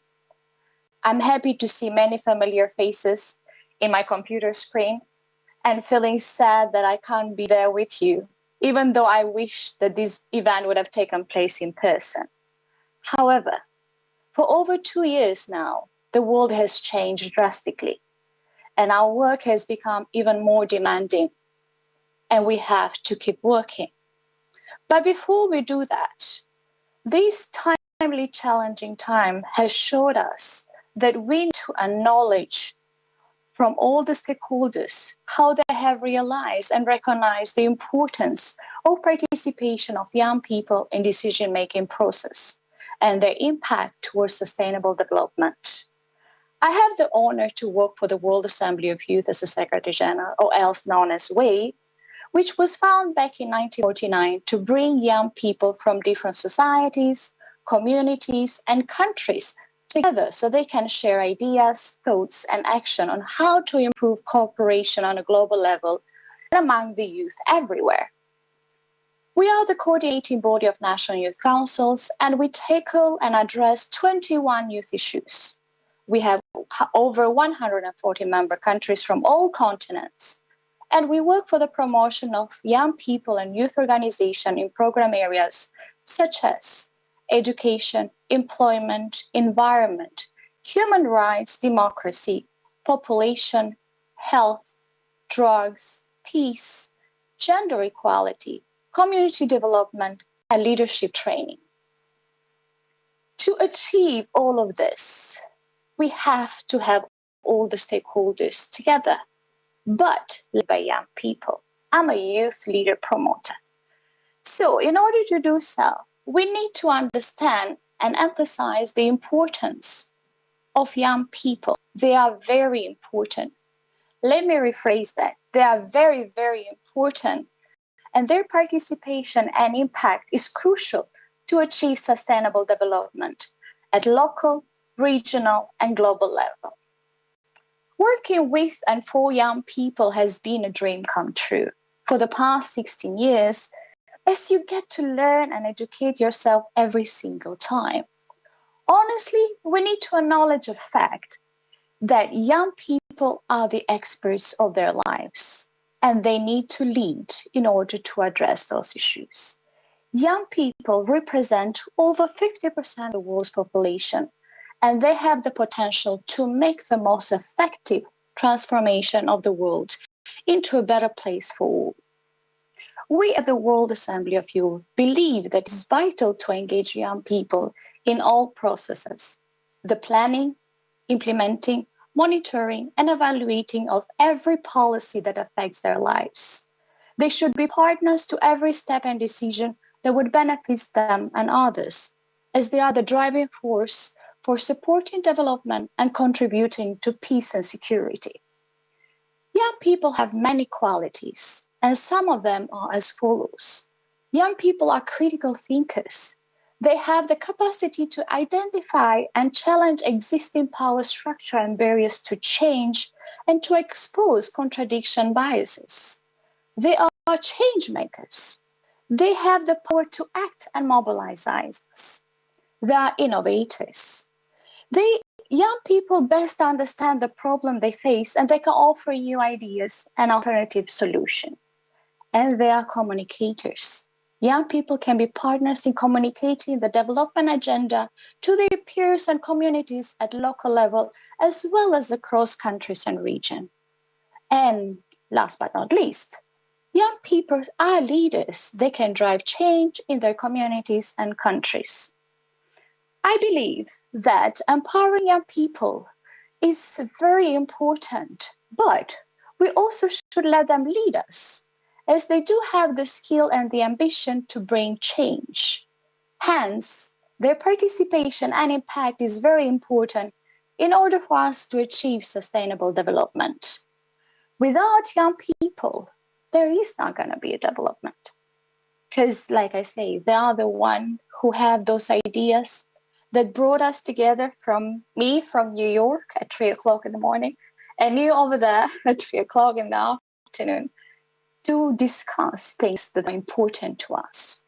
I'm happy to see many familiar faces in my computer screen and feeling sad that I can't be there with you, even though I wish that this event would have taken place in person. However, for over 2 years now, the world has changed drastically, and our work has become even more demanding, and we have to keep working. But before we do that, this timely challenging time has showed us that we need to acknowledge from all the stakeholders how they have realized and recognized the importance of participation of young people in decision-making process and their impact towards sustainable development. I have the honor to work for the World Assembly of Youth as a Secretary General, or else known as WAY, which was founded back in 1949 to bring young people from different societies, communities, and countries together so they can share ideas, thoughts, and action on how to improve cooperation on a global level and among the youth everywhere. We are the coordinating body of national youth councils, and we tackle and address 21 youth issues. We have over 140 member countries from all continents, and we work for the promotion of young people and youth organization in program areas such as education, employment, environment, human rights, democracy, population, health, drugs, peace, gender equality, community development, and leadership training. To achieve all of this, we have to have all the stakeholders together, but led by young people. I'm a youth leader promoter. So in order to do so, we need to understand and emphasize the importance of young people. They are very important. Let me rephrase that. They are very, very important, and their participation and impact is crucial to achieve sustainable development at local, regional, and global level. Working with and for young people has been a dream come true for the past 16 years, as you get to learn and educate yourself every single time. Honestly, we need to acknowledge the fact that young people are the experts of their lives, and they need to lead in order to address those issues. Young people represent over 50% of the world's population, and they have the potential to make the most effective transformation of the world into a better place for all. We at the World Assembly of Europe believe that it's vital to engage young people in all processes, the planning, implementing, monitoring, and evaluating of every policy that affects their lives. They should be partners to every step and decision that would benefit them and others, as they are the driving force for supporting development and contributing to peace and security. Young people have many qualities, and some of them are as follows. Young people are critical thinkers. They have the capacity to identify and challenge existing power structure and barriers to change and to expose contradiction biases. They are change makers. They have the power to act and mobilize others. They are innovators. Young people best understand the problem they face and they can offer new ideas and alternative solutions. And they are communicators. Young people can be partners in communicating the development agenda to their peers and communities at local level, as well as across countries and regions. And last but not least, young people are leaders. They can drive change in their communities and countries. I believe that empowering young people is very important, but we also should let them lead us, as they do have the skill and the ambition to bring change. Hence, their participation and impact is very important in order for us to achieve sustainable development. Without young people, there is not going to be a development. Because, like I say, they are the ones who have those ideas that brought us together, from New York at 3 o'clock in the morning, and you over there at 3 o'clock in the afternoon, to discuss things that are important to us.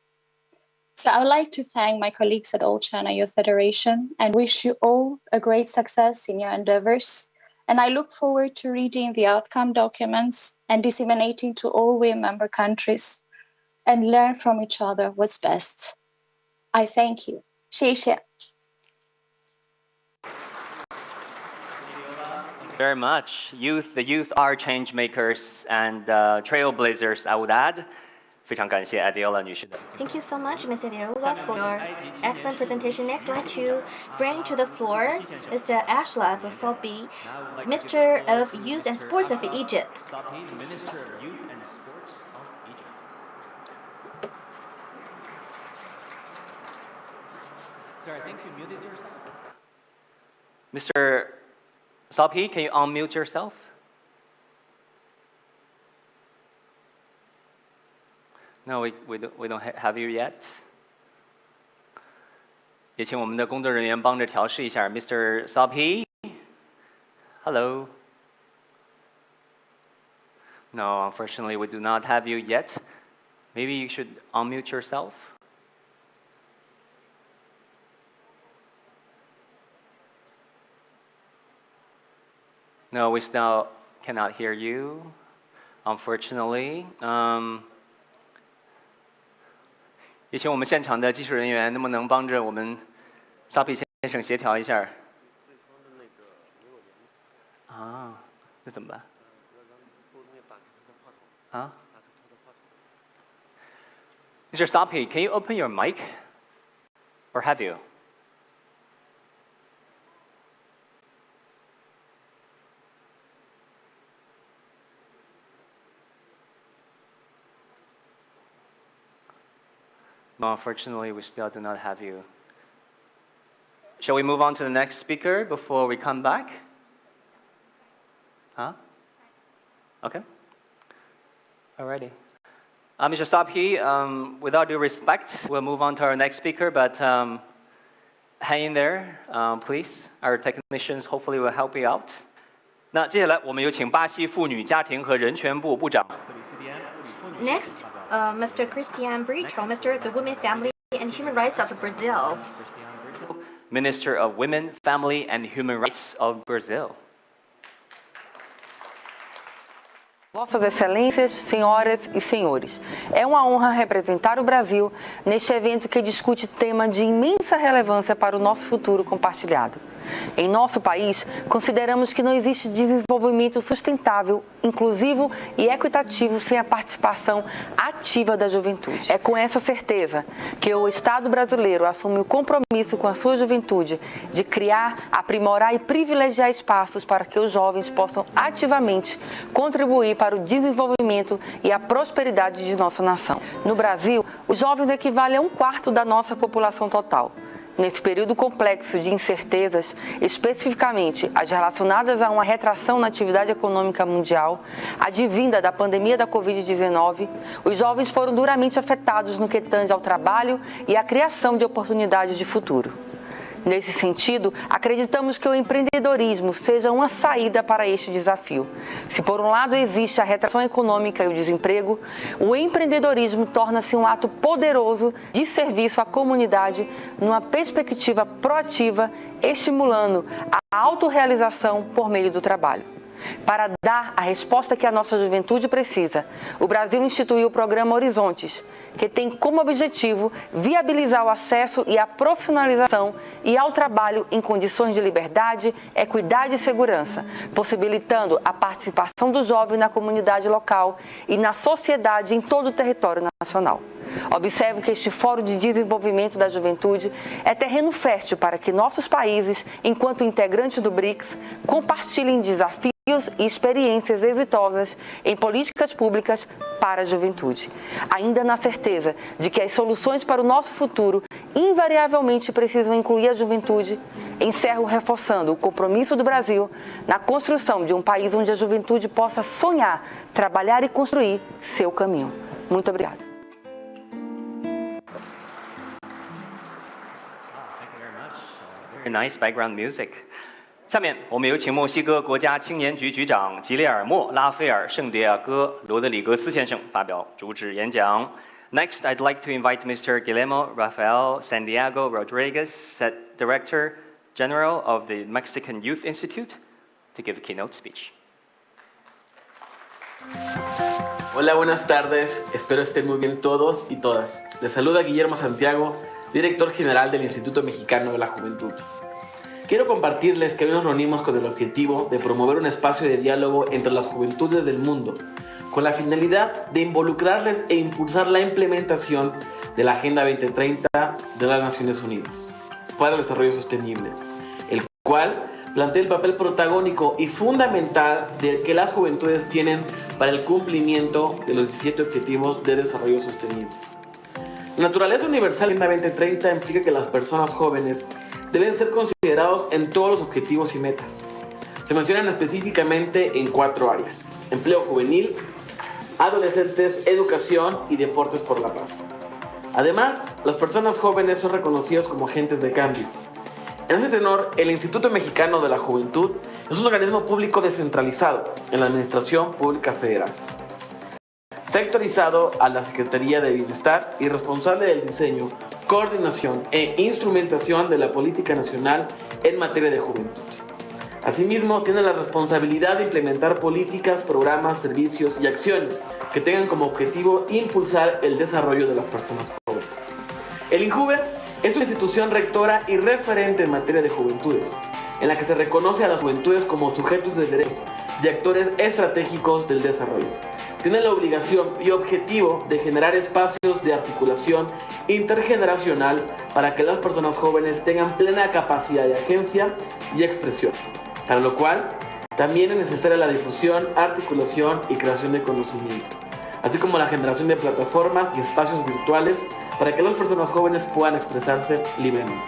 So I would like to thank my colleagues at All China Youth Federation and wish you all a great success in your endeavors. And I look forward to reading the outcome documents and disseminating to all we member countries and learn from each other what's best. I thank you. 谢谢. Very much. The youth are change makers and trailblazers, I would add. 非常感谢 Adela 女士的。 Thank you so much, Ms. Adela, for your excellent presentation. Next, I'd like to bring to the floor Mr. Ashraf Sobi, Minister of Youth and Sports of Egypt. Sobi, Minister of Youth and Sports of Egypt. Sir, I think you muted yourself. Mr. Sobi, can you unmute yourself? No, we don't have you yet. 也请我们的工作人员帮着调试一下 Mr. Sobi. Hello. No, unfortunately, we do not have you yet. Maybe you should unmute yourself. No, we still cannot hear you, unfortunately. 也请我们现场的技术人员能不能帮着我们 Sobi 先生协调一下？啊，那怎么办？啊 ？Mr. Sobi, can you open your mic? Or have you? No, unfortunately, we still do not have you. Shall we move on to the next speaker before we come back? Huh? Okay. Alrighty. Mr. Sobi, with all due respect, we'll move on to our next speaker, but hang in there, please. Our technicians hopefully will help you out. 那接下来我们有请巴西妇女家庭和人权部部长 Next, Mr. Christian Brito, Minister of the Women, Family and Human Rights of Brazil. Minister of Women, Family and Human Rights of Brazil. Vossas Excelências, senhoras e senhores, é uma honra representar o Brasil neste evento que discute tema de imensa relevância para o nosso futuro compartilhado. Em nosso país, consideramos que não existe desenvolvimento sustentável, inclusivo e equitativo sem a participação ativa da juventude. É com essa certeza que o Estado brasileiro assume o compromisso com a sua juventude de criar, aprimorar e privilegiar espaços para que os jovens possam ativamente contribuir para o desenvolvimento e a prosperidade de nossa nação. No Brasil, os jovens equivalem a 1/4 da nossa população total. Nesse período complexo de incertezas, especificamente as relacionadas a uma retração na atividade econômica mundial, advinda da pandemia da Covid-19, os jovens foram duramente afetados no que tange ao trabalho e à criação de oportunidades de futuro. Nesse sentido, acreditamos que o empreendedorismo seja uma saída para este desafio. Se por um lado existe a retração econômica e o desemprego, o empreendedorismo torna-se um ato poderoso de serviço à comunidade numa perspectiva proativa, estimulando a autorrealização por meio do trabalho. Para dar a resposta que a nossa juventude precisa, o Brasil instituiu o programa Horizontes, que tem como objetivo viabilizar o acesso e a profissionalização e ao trabalho em condições de liberdade, equidade e segurança, possibilitando a participação do jovem na comunidade local e na sociedade em todo o território nacional. Observo que este Fórum de Desenvolvimento da Juventude é terreno fértil para que nossos países, enquanto integrantes do BRICS, compartilhem desafios e experiências exitosas em políticas públicas para a juventude. Ainda na certeza de que as soluções para o nosso futuro invariavelmente precisam incluir a juventude, encerro reforçando o compromisso do Brasil na construção de um país onde a juventude possa sonhar, trabalhar e construir seu caminho. Muito obrigada. Very nice background music. 下面我们有请墨西哥国家青年局局长吉列尔莫·拉斐尔·圣地亚哥·罗德里格斯先生发表主旨演讲。Next, I'd like to invite Mr. Guillermo Rafael Santiago Rodriguez, Director General of the Mexican Youth Institute, to give a keynote speech. Hola, buenas tardes. Espero estén muy bien todos y todas. Les saluda Guillermo Santiago, Director General del Instituto Mexicano de la Juventud. Quiero compartirles que hoy nos reunimos con el objetivo de promover un espacio de diálogo entre las juventudes del mundo, con la finalidad de involucrarles e impulsar la implementación de la Agenda 2030 de las Naciones Unidas para el Desarrollo Sostenible, el cual plantea el papel protagónico y fundamental que las juventudes tienen para el cumplimiento de los 17 Objetivos de Desarrollo Sostenible. La naturaleza universal de la Agenda 2030 implica que las personas jóvenes deben ser considerados en todos los objetivos y metas. Se mencionan específicamente en 4 áreas: empleo juvenil, adolescentes, educación y deportes por la paz. Además, las personas jóvenes son reconocidas como agentes de cambio. En ese tenor, el Instituto Mexicano de la Juventud es un organismo público descentralizado en la Administración Pública Federal, sectorizado a la Secretaría de Bienestar y responsable del diseño, coordinación e instrumentación de la política nacional en materia de juventud. Asimismo, tiene la responsabilidad de implementar políticas, programas, servicios y acciones que tengan como objetivo impulsar el desarrollo de las personas jóvenes. El INJUVE es una institución rectora y referente en materia de juventudes, en la que se reconoce a las juventudes como sujetos de derecho y actores estratégicos del desarrollo. Tiene la obligación y objetivo de generar espacios de articulación intergeneracional para que las personas jóvenes tengan plena capacidad de agencia y expresión, para lo cual también es necesaria la difusión, articulación y creación de conocimiento, así como la generación de plataformas y espacios virtuales para que las personas jóvenes puedan expresarse libremente.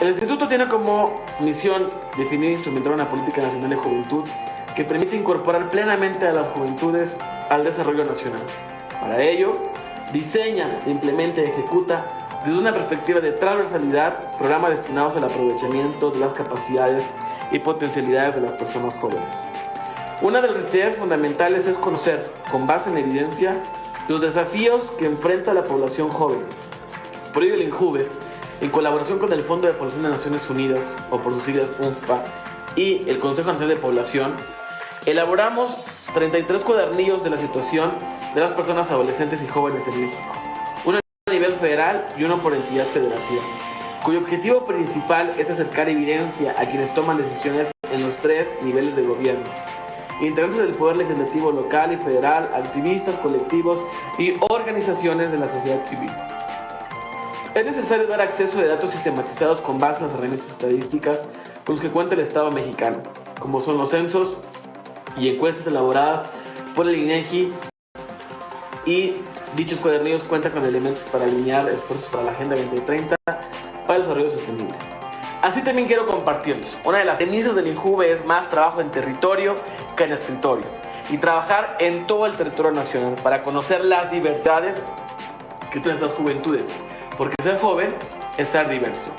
El Instituto tiene como misión definir e instrumentar una política nacional de juventud que permite incorporar plenamente a las juventudes al desarrollo nacional. Para ello, diseña, implementa y ejecuta desde una perspectiva de transversalidad programas destinados al aprovechamiento de las capacidades y potencialidades de las personas jóvenes. Una de las necesidades fundamentales es conocer, con base en evidencia, los desafíos que enfrenta la población joven. Por ello, el INJUVE, en colaboración con el Fondo de Población de Naciones Unidas, o por sus siglas UNFPA, y el Consejo Nacional de Población, elaboramos 33 cuadernillos de la situación de las personas adolescentes y jóvenes en México, uno a nivel federal y uno por entidad federativa, cuyo objetivo principal es acercar evidencia a quienes toman decisiones en los 3 niveles de gobierno, integrantes del poder legislativo local y federal, activistas, colectivos y organizaciones de la sociedad civil. Es necesario dar acceso de datos sistematizados con base en las herramientas estadísticas con los que cuenta el Estado mexicano, como son los censos y encuestas elaboradas por el INEGI, y dichos cuadernillos cuentan con elementos para alinear esfuerzos para la Agenda 2030 para el desarrollo sostenible. Así también quiero compartirles, una de las premisas del INJUVE es más trabajo en territorio que en escritorio, y trabajar en todo el territorio nacional para conocer las diversidades que tienen estas juventudes, porque ser joven es ser diverso.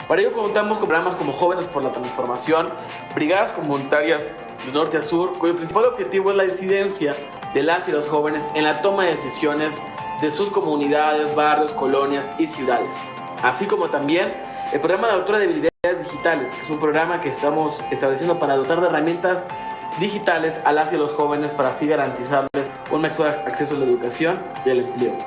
Para ello contamos con programas como Jóvenes por la Transformación, brigadas comunitarias de norte a sur, cuyo principal objetivo es la incidencia de las y los jóvenes en la toma de decisiones de sus comunidades, barrios, colonias y ciudades. Así como también el programa de autora de habilidades digitales, que es un programa que estamos estableciendo para dotar de herramientas digitales a las y los jóvenes para así garantizarles un mejor acceso a la educación y al empleo.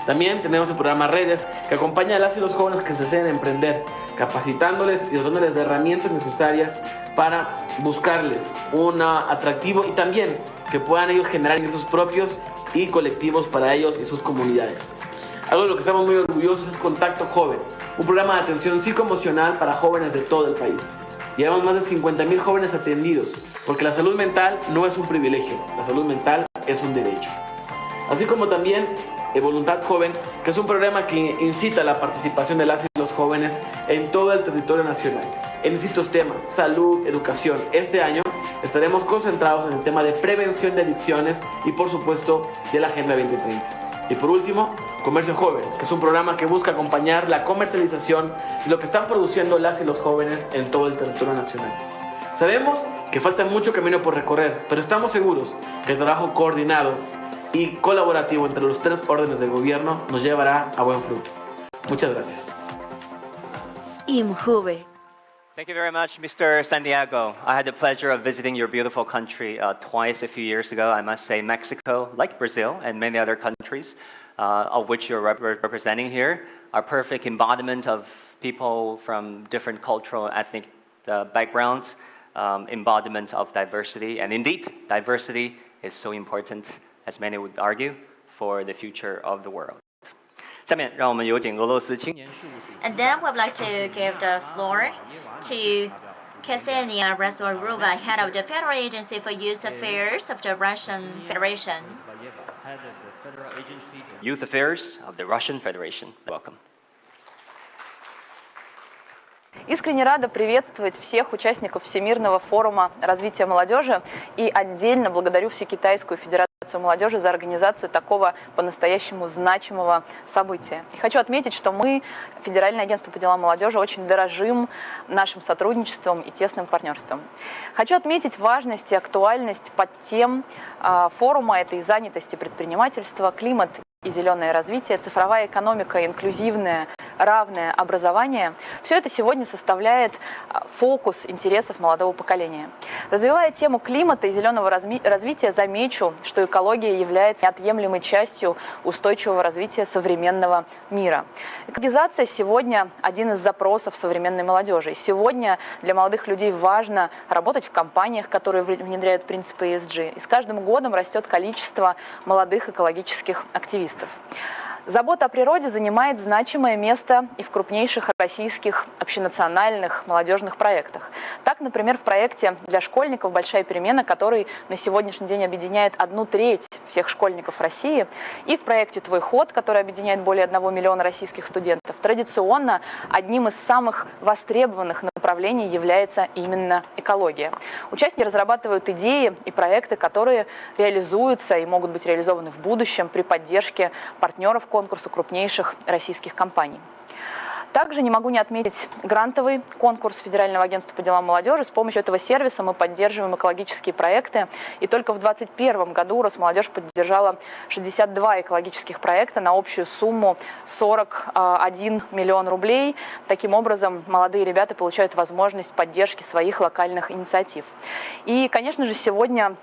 También tenemos el programa Redes, que acompaña a las y los jóvenes que se deseen emprender, capacitándoles y dándoles de herramientas necesarias para buscarles un atractivo y también que puedan ellos generar ingresos propios y colectivos para ellos y sus comunidades. Algo de lo que estamos muy orgullosos es Contacto Joven, un programa de atención psicoemocional para jóvenes de todo el país. Llevamos más de 50,000 jóvenes atendidos, porque la salud mental no es un privilegio, la salud mental es un derecho. Así como también Voluntad Joven, que es un programa que incita la participación de las y los jóvenes en todo el territorio nacional, en distintos temas, salud, educación. Este año estaremos concentrados en el tema de prevención de adicciones y, por supuesto, de la Agenda 2030. Y por último, Comercio Joven, que es un programa que busca acompañar la comercialización de lo que están produciendo las y los jóvenes en todo el territorio nacional. Sabemos que falta mucho camino por recorrer, pero estamos seguros que el trabajo coordinado y colaborativo entre los 3 órdenes del gobierno nos llevará a buen fruto. Muchas gracias. INJUVE. Thank you very much, Mr. Santiago. I had the pleasure of visiting your beautiful country twice a few years ago. I must say Mexico, like Brazil and many other countries of which you're representing here, are perfect embodiment of people from different cultural, ethnic backgrounds, embodiment of diversity. And indeed, diversity is so important, as many would argue, for the future of the world. 下面让我们有请俄罗斯青年事务署。 And then we'd like to give the floor to Ksenia Razorova, head of the Federal Agency for Youth Affairs of the Russian Federation. Head of the Federal Agency for Youth Affairs of the Russian Federation. Welcome. Искренне рада приветствовать всех участников Всемирного форума развития молодежи и отдельно благодарю Всекитайскую Федерацию молодежи за организацию такого по-настоящему значимого события. И хочу отметить, что мы, Федеральное агентство по делам молодежи, очень дорожим нашим сотрудничеством и тесным партнерством. Хочу отметить важность и актуальность подтем форума этой занятости, предпринимательства, климат и зеленое развитие, цифровая экономика, инклюзивное, равное образование. Все это сегодня составляет фокус интересов молодого поколения. Развивая тему климата и зеленого развития, замечу, что экология является неотъемлемой частью устойчивого развития современного мира. Экологизация сегодня один из запросов современной молодежи. Сегодня для молодых людей важно работать в компаниях, которые внедряют принципы ESG. И с каждым годом растет количество молодых экологических активистов. Забота о природе занимает значимое место и в крупнейших российских общенациональных молодежных проектах. Так, например, в проекте для школьников «Большая перемена», который на сегодняшний день объединяет 1/3 всех школьников России, и в проекте «Твой ход», который объединяет более 1 миллиона российских студентов, традиционно одним из самых востребованных направлений является именно экология. Участники разрабатывают идеи и проекты, которые реализуются и могут быть реализованы в будущем при поддержке партнеров конкурса крупнейших российских компаний. Также не могу не отметить грантовый конкурс Федерального агентства по делам молодежи. С помощью этого сервиса мы поддерживаем экологические проекты. И только в 2021 году Росмолодежь поддержала 62 экологических проекта на общую сумму 41 миллион рублей. Таким образом, молодые ребята получают возможность поддержки своих локальных инициатив. И, конечно же, сегодня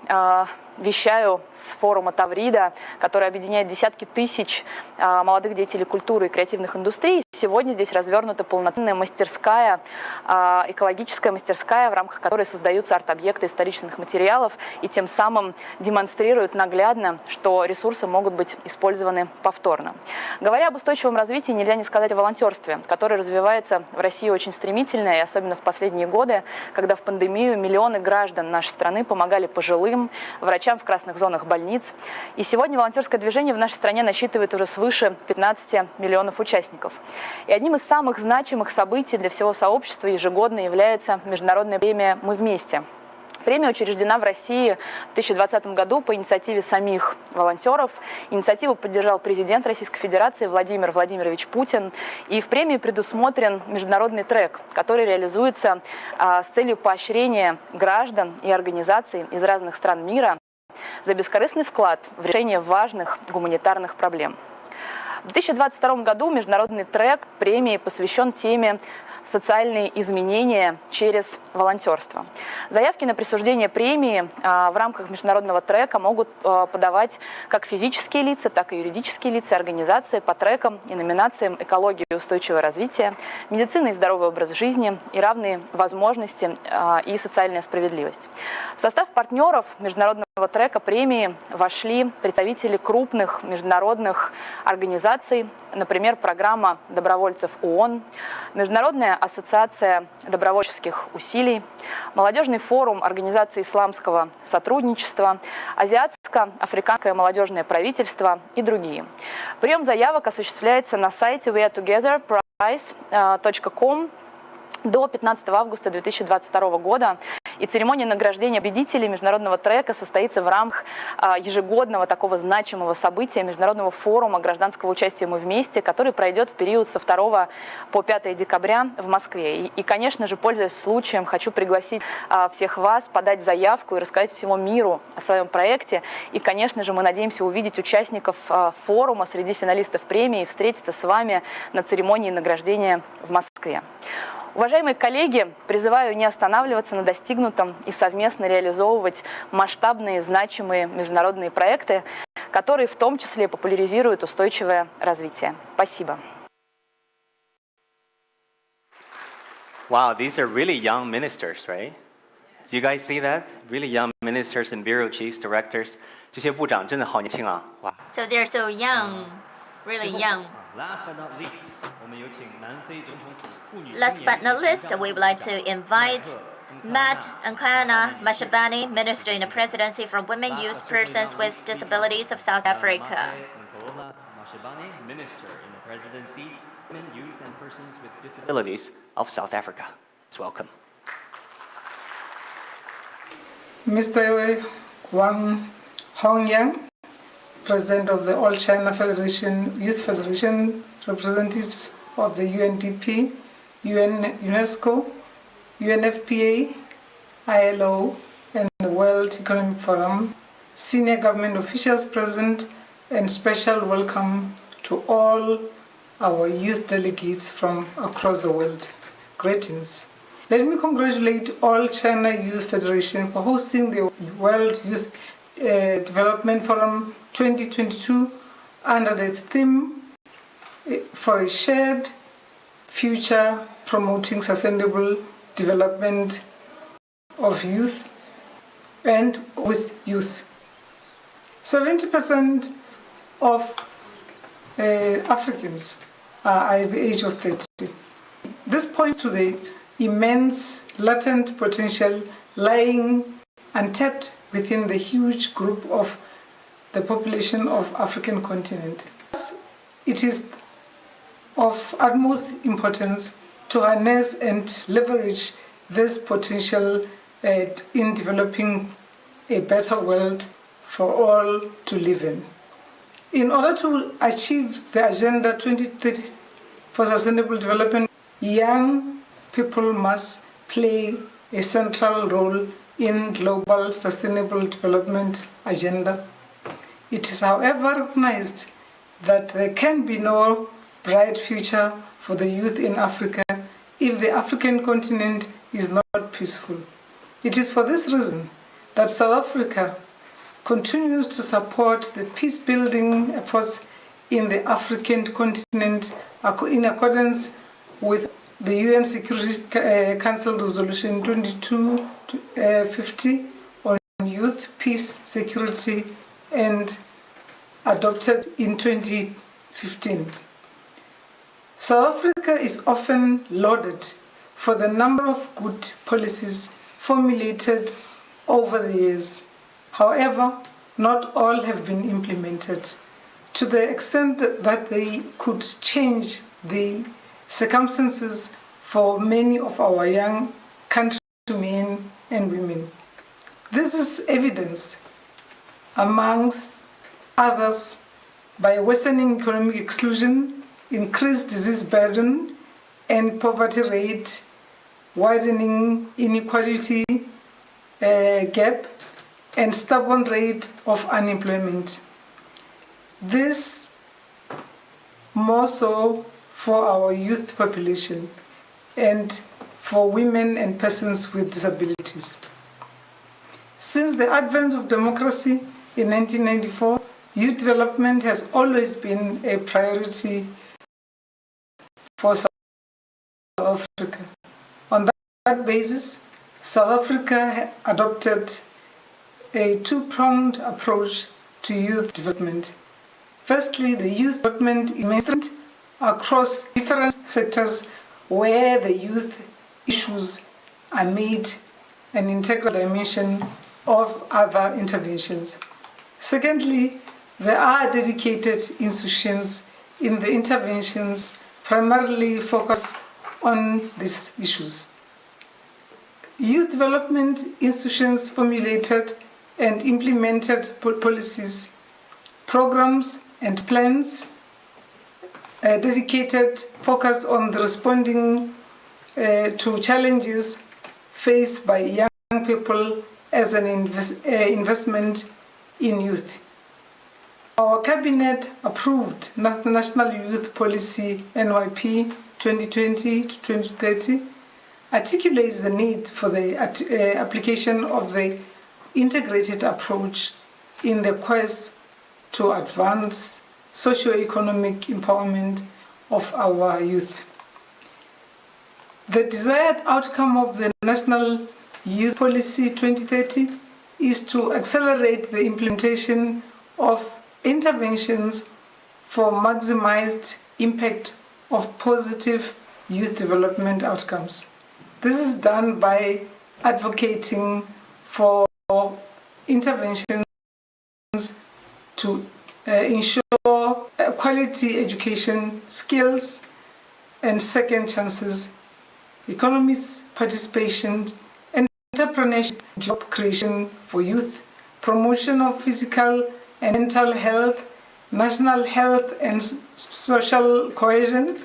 вещаю с форума Таврида, который объединяет десятки тысяч молодых деятелей культуры и креативных индустрий. Сегодня здесь развернута полноценная мастерская, экологическая мастерская, в рамках которой создаются арт-объекты исторических материалов и тем самым демонстрируют наглядно, что ресурсы могут быть использованы повторно. Говоря об устойчивом развитии, нельзя не сказать о волонтерстве, которое развивается в России очень стремительно, и особенно в последние годы, когда в пандемию миллионы граждан нашей страны помогали пожилым, врачам в красных зонах больниц. И сегодня волонтерское движение в нашей стране насчитывает уже свыше 15 миллионов участников. И одним из самых значимых событий для всего сообщества ежегодно является международная премия «Мы вместе». Премия учреждена в России в 2020 году по инициативе самих волонтеров. Инициативу поддержал президент Российской Федерации Владимир Владимирович Путин. И в премии предусмотрен международный трек, который реализуется с целью поощрения граждан и организаций из разных стран мира за бескорыстный вклад в решение важных гуманитарных проблем. В 2022 году международный трек премии посвящен теме «Социальные изменения через волонтерство». Заявки на присуждение премии в рамках международного трека могут подавать как физические лица, так и юридические лица, организации по трекам и номинациям «Экология и устойчивое развитие», «Медицина и здоровый образ жизни» и «Равные возможности и социальная справедливость». В состав партнеров международного трека премии вошли представители крупных международных организаций, например, программа добровольцев ООН, Международная ассоциация добровольческих усилий, Молодежный форум Организации исламского сотрудничества, Азиатско-африканское молодежное правительство и другие. Прием заявок осуществляется на сайте wearetogetherprize.com до 15 августа 2022 года. И церемония награждения победителей международного трека состоится в рамках ежегодного такого значимого события Международного форума гражданского участия «Мы вместе», который пройдет в период со 2 по 5 декабря в Москве. И, конечно же, пользуясь случаем, хочу пригласить всех вас подать заявку и рассказать всему миру о своем проекте. И, конечно же, мы надеемся увидеть участников форума среди финалистов премии и встретиться с вами на церемонии награждения в Москве. Уважаемые коллеги, призываю не останавливаться на достигнутом и совместно реализовывать масштабные, значимые международные проекты, которые в том числе популяризируют устойчивое развитие. Спасибо. Wow, these are really young ministers, right? Do you guys see that? Really young ministers and bureau chiefs, directors. 这些部长真的好年轻啊！哇。 So they're so young, really young. Last but not least, 我们有请南非总统府妇女 Last but not least, we would like to invite Matt Nkana Mashabane, Minister in the Presidency for Women, Youth, Persons with Disabilities of South Africa. Mashabane, Minister in the Presidency, Women, Youth, and Persons with Disabilities of South Africa. Let's welcome. Mr. Wang Hongyang, President of the All China Federation, Youth Federation, representatives of the UNDP, UNESCO, UNFPA, ILO, and the World Economic Forum, senior government officials present, and special welcome to all our youth delegates from across the world. Greetings. Let me congratulate All China Youth Federation for hosting the World Youth Development Forum 2022 under the theme for a shared future promoting sustainable development of youth and with youth. 70% of Africans are at the age of 30. This points to the immense latent potential lying untapped within the huge group of the population of African continent. It is of utmost importance to harness and leverage this potential in developing a better world for all to live in. In order to achieve the Agenda 2030 for Sustainable Development, young people must play a central role in global sustainable development agenda. It is, however, recognized that there can be no bright future for the youth in Africa if the African continent is not peaceful. It is for this reason that South Africa continues to support the peace-building efforts in the African continent in accordance with the UN Security Council Resolution 2250 on youth, peace, security, and adopted in 2015. South Africa is often lauded for the number of good policies formulated over the years. However, not all have been implemented to the extent that they could change the circumstances for many of our young countrymen and women. This is evidenced, amongst others, by worsening economic exclusion, increased disease burden and poverty rate, widening inequality gap, and stubborn rate of unemployment. This more so for our youth population and for women and persons with disabilities. Since the advent of democracy in 1994, youth development has always been a priority for South Africa. On that basis, South Africa adopted a two-pronged approach to youth development. Firstly, the youth development is mainstreamed across different sectors where the youth issues are made an integral dimension of other interventions. Secondly, there are dedicated institutions in the interventions primarily focus on these issues. Youth development institutions formulated and implemented policies, programs, and plans dedicated, focused on the responding to challenges faced by young people as an investment in youth. Our cabinet approved National Youth Policy NYP 2020 to 2030 articulates the need for the application of the integrated approach in the quest to advance socio-economic empowerment of our youth. The desired outcome of the National Youth Policy 2030 is to accelerate the implementation of interventions for maximized impact of positive youth development outcomes. This is done by advocating for interventions to ensure quality education, skills, and second chances, economics participation, entrepreneurship, job creation for youth, promotion of physical and mental health, national health and social cohesion,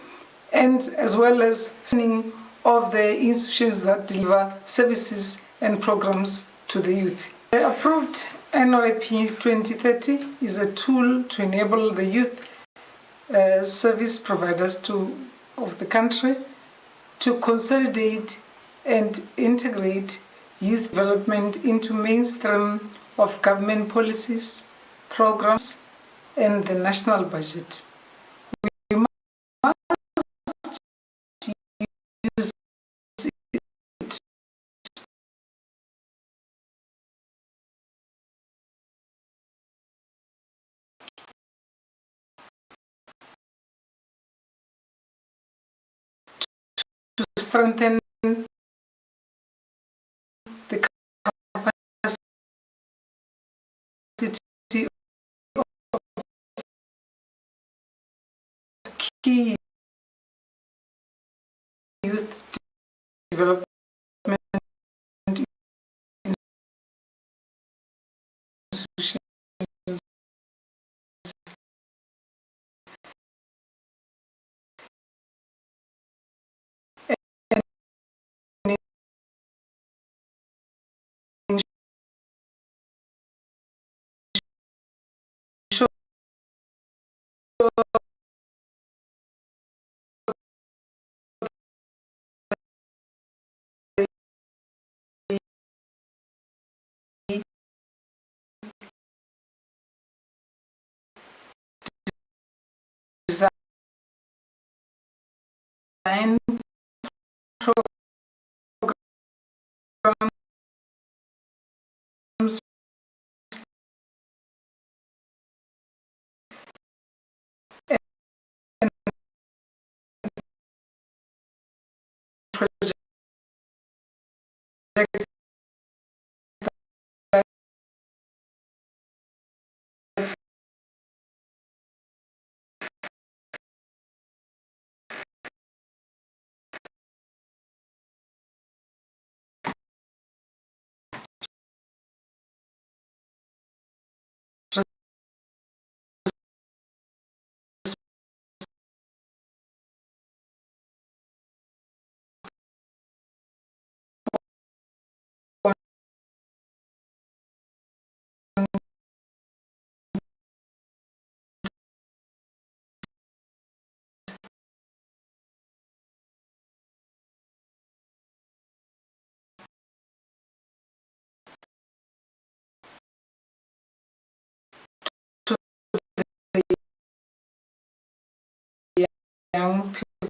and as well as strengthening of the institutions that deliver services and programs to the youth. The approved NYP 2030 is a tool to enable the youth service providers of the country to consolidate and integrate youth development into mainstream of government policies, programs, and the national budget. We must use it to strengthen the capacity of key youth development institutions design programs and project to the young people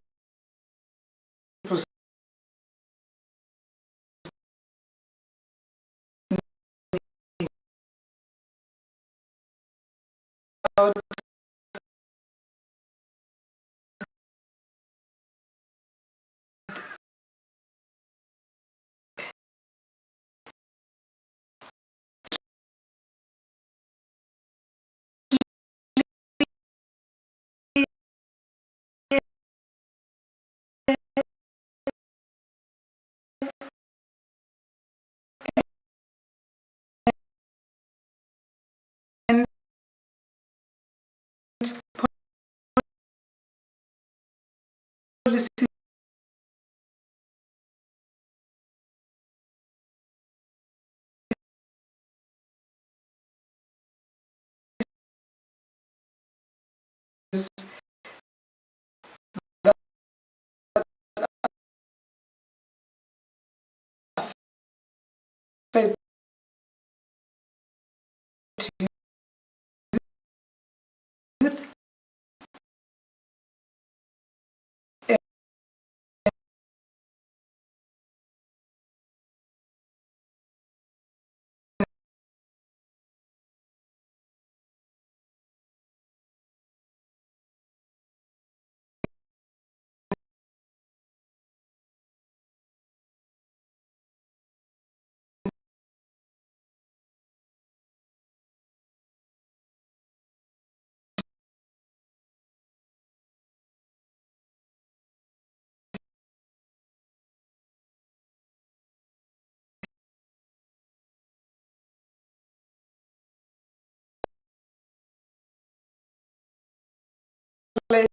and policies that affect youth plays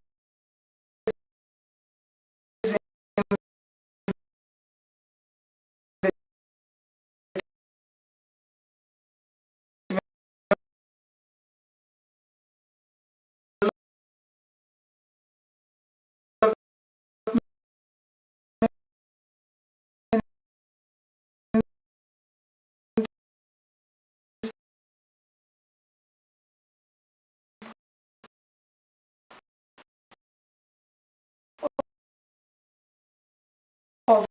of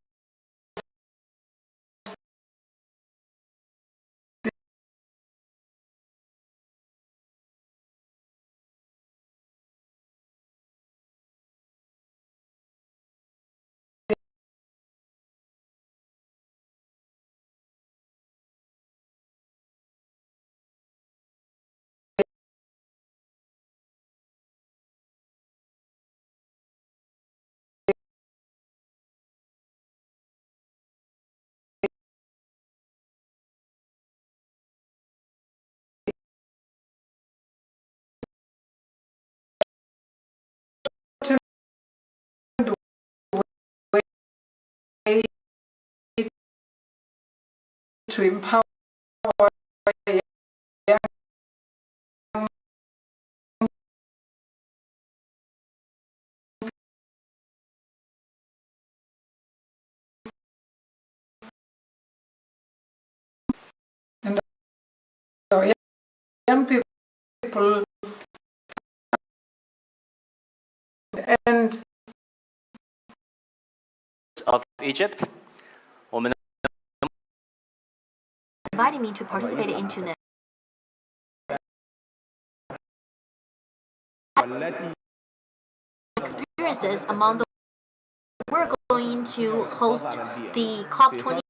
way to empower young and our young people and Egypt. Inviting me to participate into this. Experiences among the we're going to host the COP27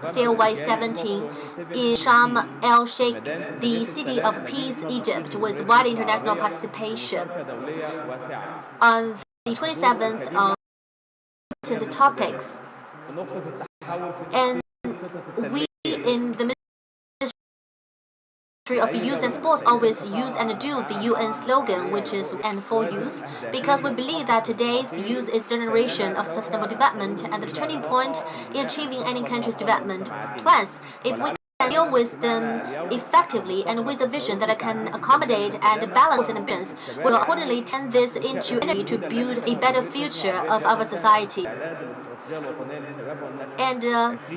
COY17 in Sharm el-Sheikh, the city of peace, Egypt, with wide international participation. On the 27th of the topics, and we in the Ministry of Youth and Sports always use and do the UN slogan, which is "and for youth," because we believe that today's youth is generation of sustainable development and the turning point in achieving any country's development plans. If we can deal with them effectively and with a vision that can accommodate and balance and ambitions, we will accordingly turn this into energy to build a better future of our society. And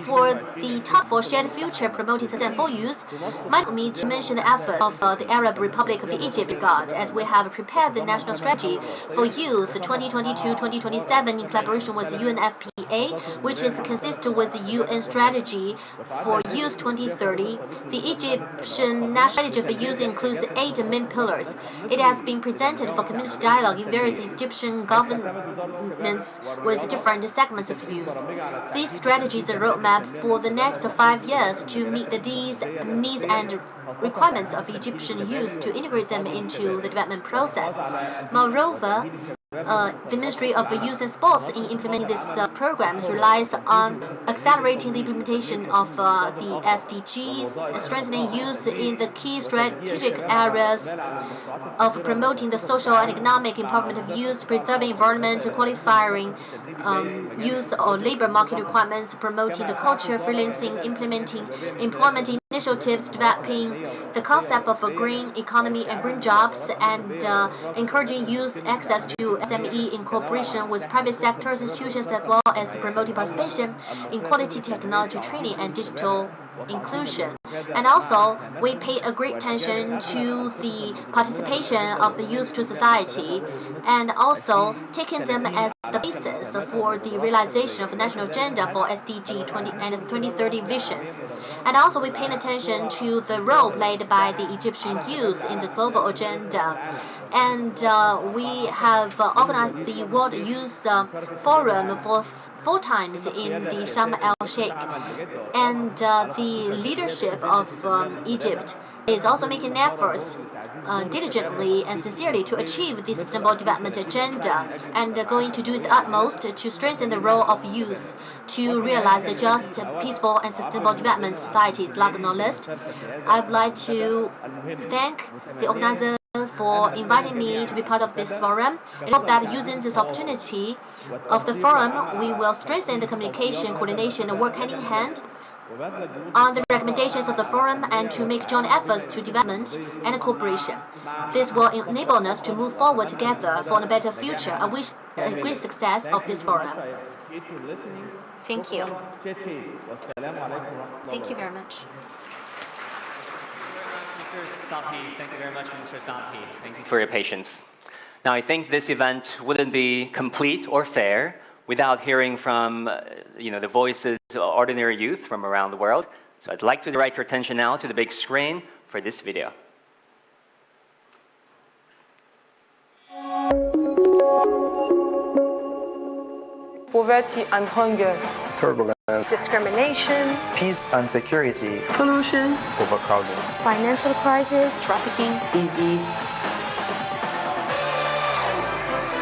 for the talk for shared future promoting sustainable youth, might me to mention the effort of the Arab Republic of Egypt, as we have prepared the national strategy for youth 2022-2027 in collaboration with UNFPA, which is consistent with the UN strategy for youth 2030. The Egyptian national strategy for youth includes 8 main pillars. It has been presented for community dialogue in various Egyptian governments with different segments of youth. This strategy is a roadmap for the next 5 years to meet the needs and requirements of Egyptian youth to integrate them into the development process. Moreover, the Ministry of Youth and Sports in implementing these programs relies on accelerating the implementation of the SDGs, strengthening youth in the key strategic areas of promoting the social and economic empowerment of youth, preserving environment, qualifying youth or labor market requirements, promoting the culture, freelancing, implementing employment initiatives, developing the concept of a green economy and green jobs, and encouraging youth access to SME in cooperation with private sectors, institutions, as well as promoting participation in quality technology training and digital inclusion. And also, we pay a great attention to the participation of the youth to society, and also taking them as the basis for the realization of the national agenda for SDG 20 and 2030 visions. And also, we pay attention to the role played by the Egyptian youth in the global agenda. And we have organized the World Youth Forum for 4 times in the Sharm el-Sheikh. And the leadership of Egypt is also making efforts diligently and sincerely to achieve the Sustainable Development Agenda, and going to do its utmost to strengthen the role of youth to realize the just, peaceful, and sustainable development societies. Last but not least, I would like to thank the organizer for inviting me to be part of this forum. I hope that using this opportunity of the forum, we will strengthen the communication, coordination, and work hand in hand on the recommendations of the forum and to make joint efforts to development and cooperation. This will enable us to move forward together for a better future. I wish a great success of this forum. Thank you. Thank you very much. Thank you very much, Mr. Sampi. Thank you for your patience. Now, I think this event wouldn't be complete or fair without hearing from the voices of ordinary youth from around the world. So I'd like to direct your attention now to the big screen for this video. Poverty and hunger, turbulence, discrimination, peace and security, pollution, overcrowding, financial crisis, trafficking, disease.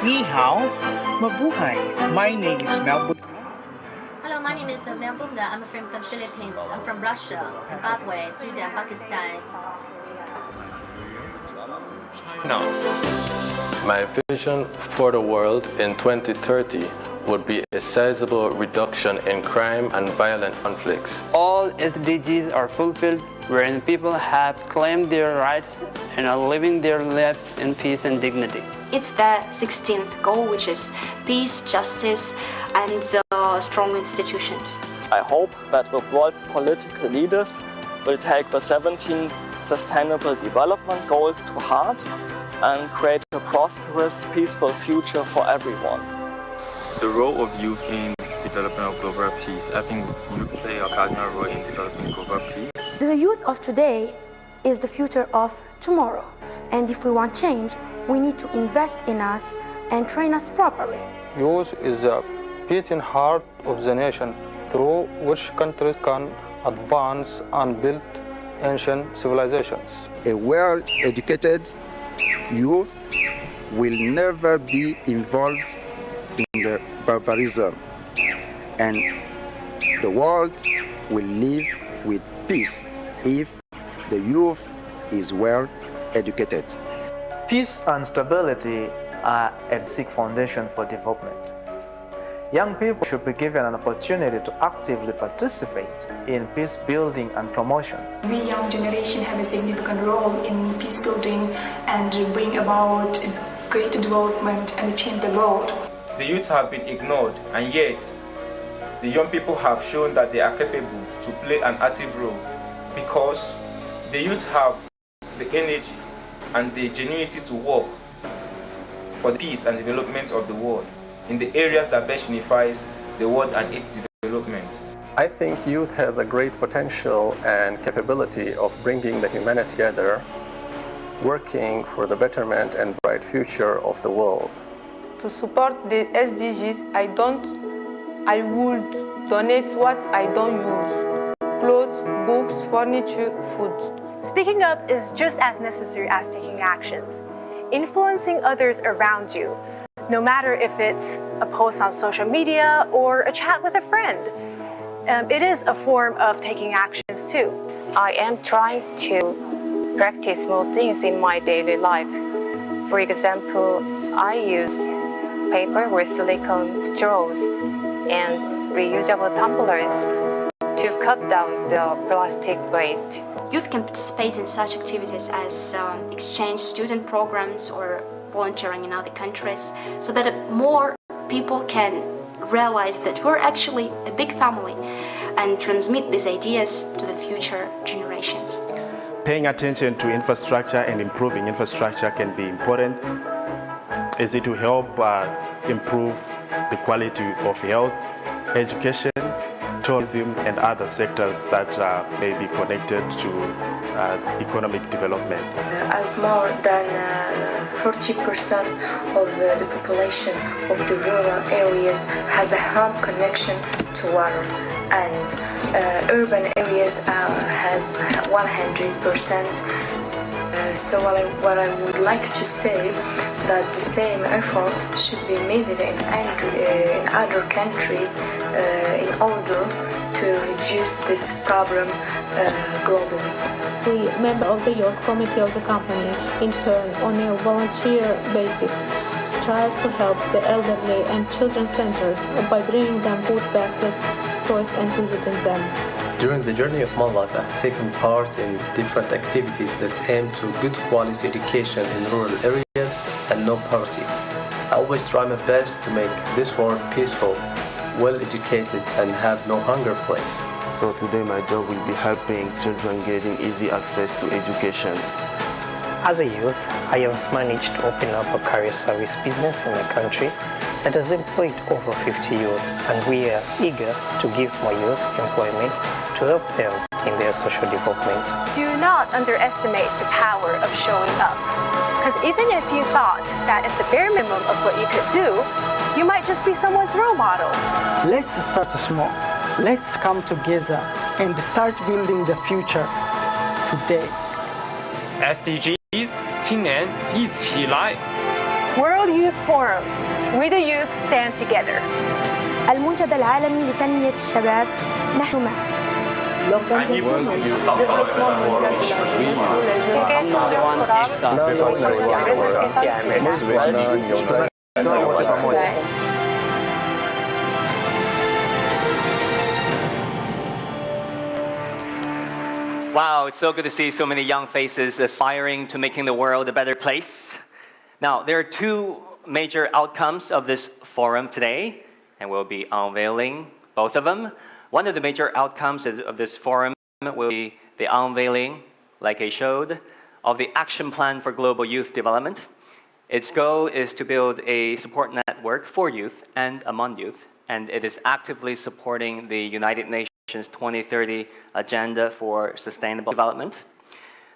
Ni hao, mabuhay. My name is Melbourne. Hello, my name is Melbourne. I'm from the Philippines. I'm from Russia, Zimbabwe, Sudan, Pakistan. No. My vision for the world in 2030 would be a sizable reduction in crime and violent conflicts. All SDGs are fulfilled wherein people have claimed their rights and are living their lives in peace and dignity. It's the 16th goal, which is peace, justice, and strong institutions. I hope that the world's political leaders will take the 17th sustainable development goals to heart and create a prosperous, peaceful future for everyone. The role of youth in development of global peace. I think youth play a cardinal role in developing global peace. The youth of today is the future of tomorrow. And if we want change, we need to invest in us and train us properly. Youth is the beating heart of the nation through which countries can advance and build ancient civilizations. A well-educated youth will never be involved in the barbarism, and the world will live with peace if the youth is well educated. Peace and stability are a basic foundation for development. Young people should be given an opportunity to actively participate in peace building and promotion. We young generation have a significant role in peace building and bring about great development and change the world. The youth have been ignored, and yet the young people have shown that they are capable to play an active role, because the youth have the energy and the genuinity to work for the peace and development of the world in the areas that best unifies the world and its development. I think youth has a great potential and capability of bringing the humanity together, working for the betterment and bright future of the world. To support the SDGs, I would donate what I don't use: clothes, books, furniture, food. Speaking up is just as necessary as taking actions. Influencing others around you, no matter if it's a post on social media or a chat with a friend, it is a form of taking actions too. I am trying to practice small things in my daily life. For example, I use paper with silicone straws and reusable tumblers to cut down the plastic waste. Youth can participate in such activities as exchange student programs or volunteering in other countries, so that more people can realize that we're actually a big family and transmit these ideas to the future generations. Paying attention to infrastructure and improving infrastructure can be important, as it will help improve the quality of health, education, tourism, and other sectors that may be connected to economic development. As more than 40% of the population of the rural areas has a home connection to water, and urban areas has 100%. So what I would like to say that the same effort should be made in other countries in order to reduce this problem globally. We, members of the youth committee of the company, in turn, on a volunteer basis, strive to help the elderly and children's centers by bringing them food baskets, toys, and visiting them. During the journey of my life, I have taken part in different activities that aim to good quality education in rural areas and no poverty. I always try my best to make this world peaceful, well educated, and have no hunger place. So today my job will be helping children getting easy access to education. As a youth, I have managed to open up a career service business in my country that has employed over 50 youth, and we are eager to give more youth employment to help them in their social development. Do not underestimate the power of showing up. Because even if you thought that it's the bare minimum of what you could do, you might just be someone's role model. Let's start small. Let's come together and start building the future today. SDGs 青年一起来 World Youth Forum. We the youth stand together. المنتدى العالمي لتنمية الشباب، نحن معا. Wow, it's so good to see so many young faces aspiring to making the world a better place. Now, there are two major outcomes of this forum today, and we'll be unveiling both of them. One of the major outcomes of this forum will be the unveiling like I showed, of the Action Plan for Global Youth Development. Its goal is to build a support network for youth and among youth, and it is actively supporting the United Nations 2030 Agenda for Sustainable Development.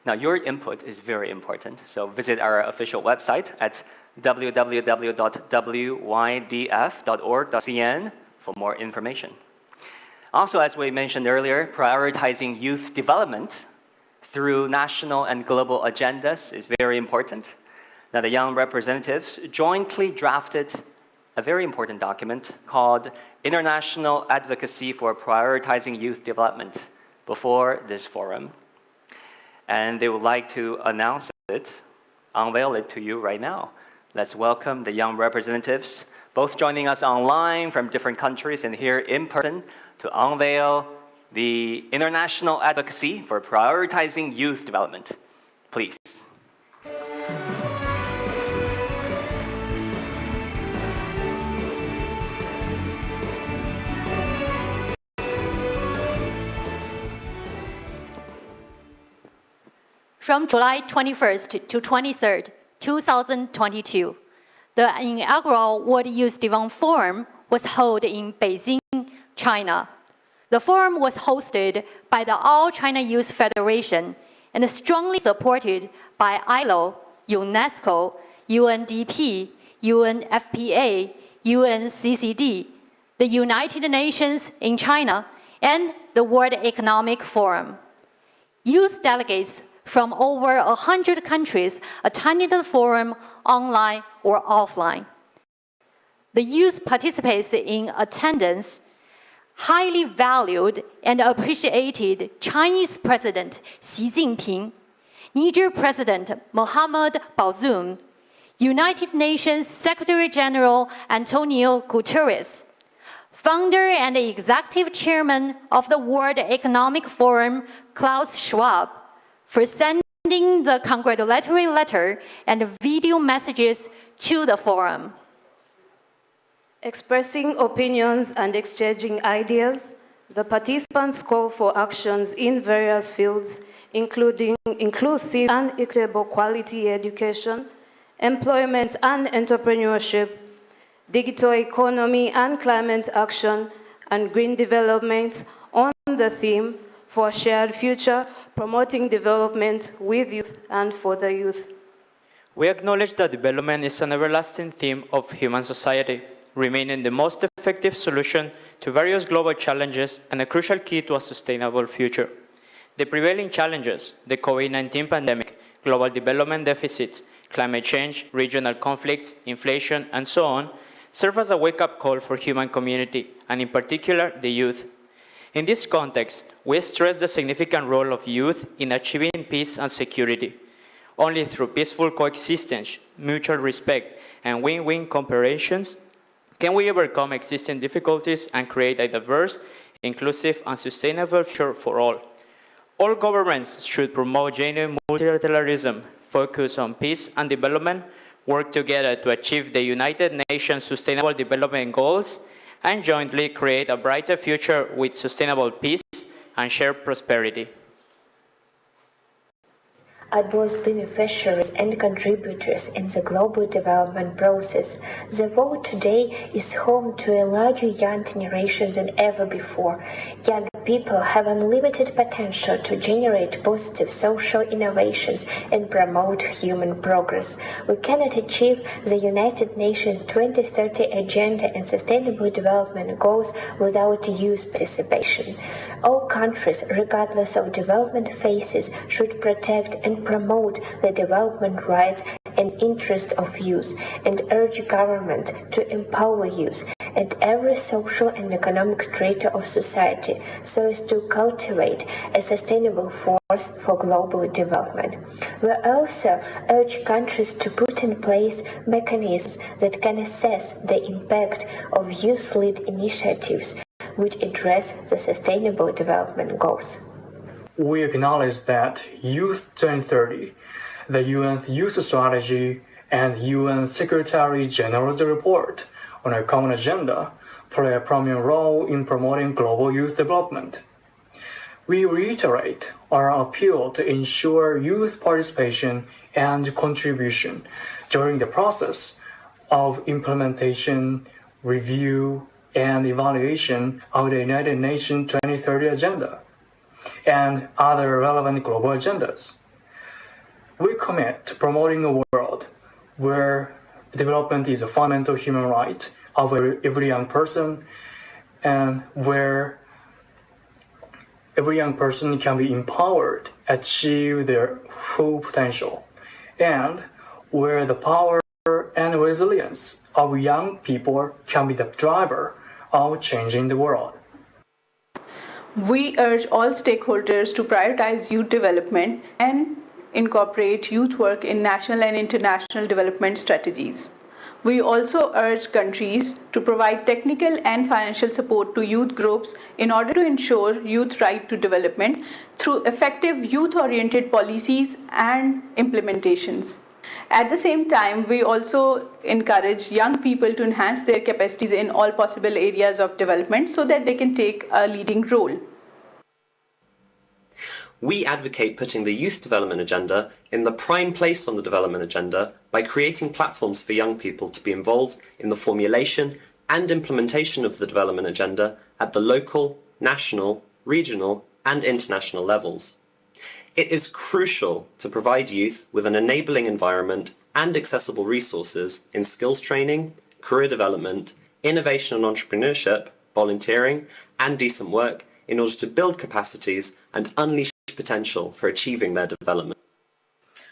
Now, your input is very important, so visit our official website at www.wydf.org.cn for more information. Also, as we mentioned earlier, prioritizing youth development through national and global agendas is very important. Now, the young representatives jointly drafted a very important document called International Advocacy for Prioritizing Youth Development before this forum. And they would like to announce it, unveil it to you right now. Let's welcome the young representatives, both joining us online from different countries and here in person to unveil the International Advocacy for Prioritizing Youth Development. Please. From July 21st to 23rd, 2022, the inaugural World Youth Development Forum was held in Beijing, China. The forum was hosted by the All China Youth Federation and strongly supported by ILO, UNESCO, UNDP, UNFPA, UNCCD, the United Nations in China, and the World Economic Forum. Youth delegates from over 100 countries attended the forum online or offline. The youth participates in attendance, highly valued and appreciated Chinese President Xi Jinping, Niger President Mohamed Bazoum, United Nations Secretary General Antonio Guterres, founder and executive chairman of the World Economic Forum, Klaus Schwab, for sending the congratulatory letter and video messages to the forum. Expressing opinions and exchanging ideas, the participants call for actions in various fields, including inclusive and equitable quality education, employment and entrepreneurship, digital economy and climate action, and green development on the theme for a shared future, promoting development with youth and for the youth. We acknowledge that development is an everlasting theme of human society, remaining the most effective solution to various global challenges and a crucial key to a sustainable future. The prevailing challenges, the COVID-19 pandemic, global development deficits, climate change, regional conflicts, inflation, and so on, serve as a wake-up call for human community, and in particular, the youth. In this context, we stress the significant role of youth in achieving peace and security. Only through peaceful coexistence, mutual respect, and win-win cooperations can we overcome existing difficulties and create a diverse, inclusive, and sustainable future for all. All governments should promote genuine multilateralism, focus on peace and development, work together to achieve the United Nations Sustainable Development Goals, and jointly create a brighter future with sustainable peace and shared prosperity. Are both beneficiaries and contributors in the global development process. The world today is home to a larger young generation than ever before. Young people have unlimited potential to generate positive social innovations and promote human progress. We cannot achieve the United Nations 2030 Agenda and Sustainable Development Goals without youth participation. All countries, regardless of development phases, should protect and promote the development rights and interests of youth, and urge government to empower youth at every social and economic strata of society so as to cultivate a sustainable force for global development. We also urge countries to put in place mechanisms that can assess the impact of youth-led initiatives which address the sustainable development goals. We acknowledge that Youth 2030, the UN Youth Strategy, and UN Secretary General's report on a common agenda play a prominent role in promoting global youth development. We reiterate our appeal to ensure youth participation and contribution during the process of implementation, review, and evaluation of the United Nations 2030 Agenda and other relevant global agendas. We commit to promoting a world where development is a fundamental human right of every young person, and where every young person can be empowered, achieve their full potential, and where the power and resilience of young people can be the driver of changing the world. We urge all stakeholders to prioritize youth development and incorporate youth work in national and international development strategies. We also urge countries to provide technical and financial support to youth groups in order to ensure youth right to development through effective youth-oriented policies and implementations. At the same time, we also encourage young people to enhance their capacities in all possible areas of development so that they can take a leading role. We advocate putting the youth development agenda in the prime place on the development agenda by creating platforms for young people to be involved in the formulation and implementation of the development agenda at the local, national, regional, and international levels. It is crucial to provide youth with an enabling environment and accessible resources in skills training, career development, innovation and entrepreneurship, volunteering, and decent work in order to build capacities and unleash potential for achieving their development.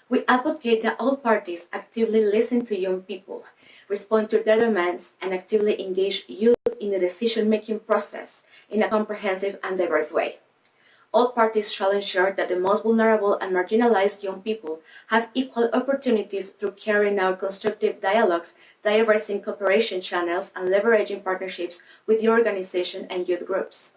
We advocate that all parties actively listen to young people, respond to their demands, and actively engage youth in the decision-making process in a comprehensive and diverse way. All parties shall ensure that the most vulnerable and marginalized young people have equal opportunities through carrying out constructive dialogues, diversing cooperation channels, and leveraging partnerships with your organization and youth groups.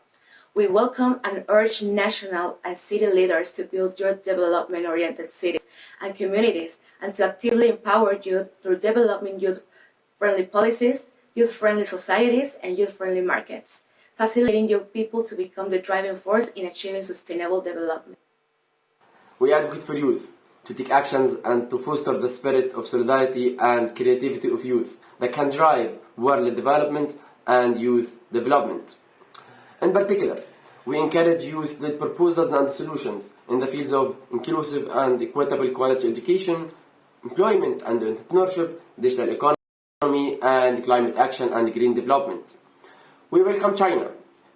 We welcome and urge national and city leaders to build youth development-oriented cities and communities and to actively empower youth through developing youth-friendly policies, youth-friendly societies, and youth-friendly markets, facilitating young people to become the driving force in achieving sustainable development. We advocate for youth to take actions and to foster the spirit of solidarity and creativity of youth that can drive world development and youth development. In particular, we encourage youth-led proposals and solutions in the fields of inclusive and equitable quality education, employment and entrepreneurship, digital economy, and climate action and green development. We welcome China,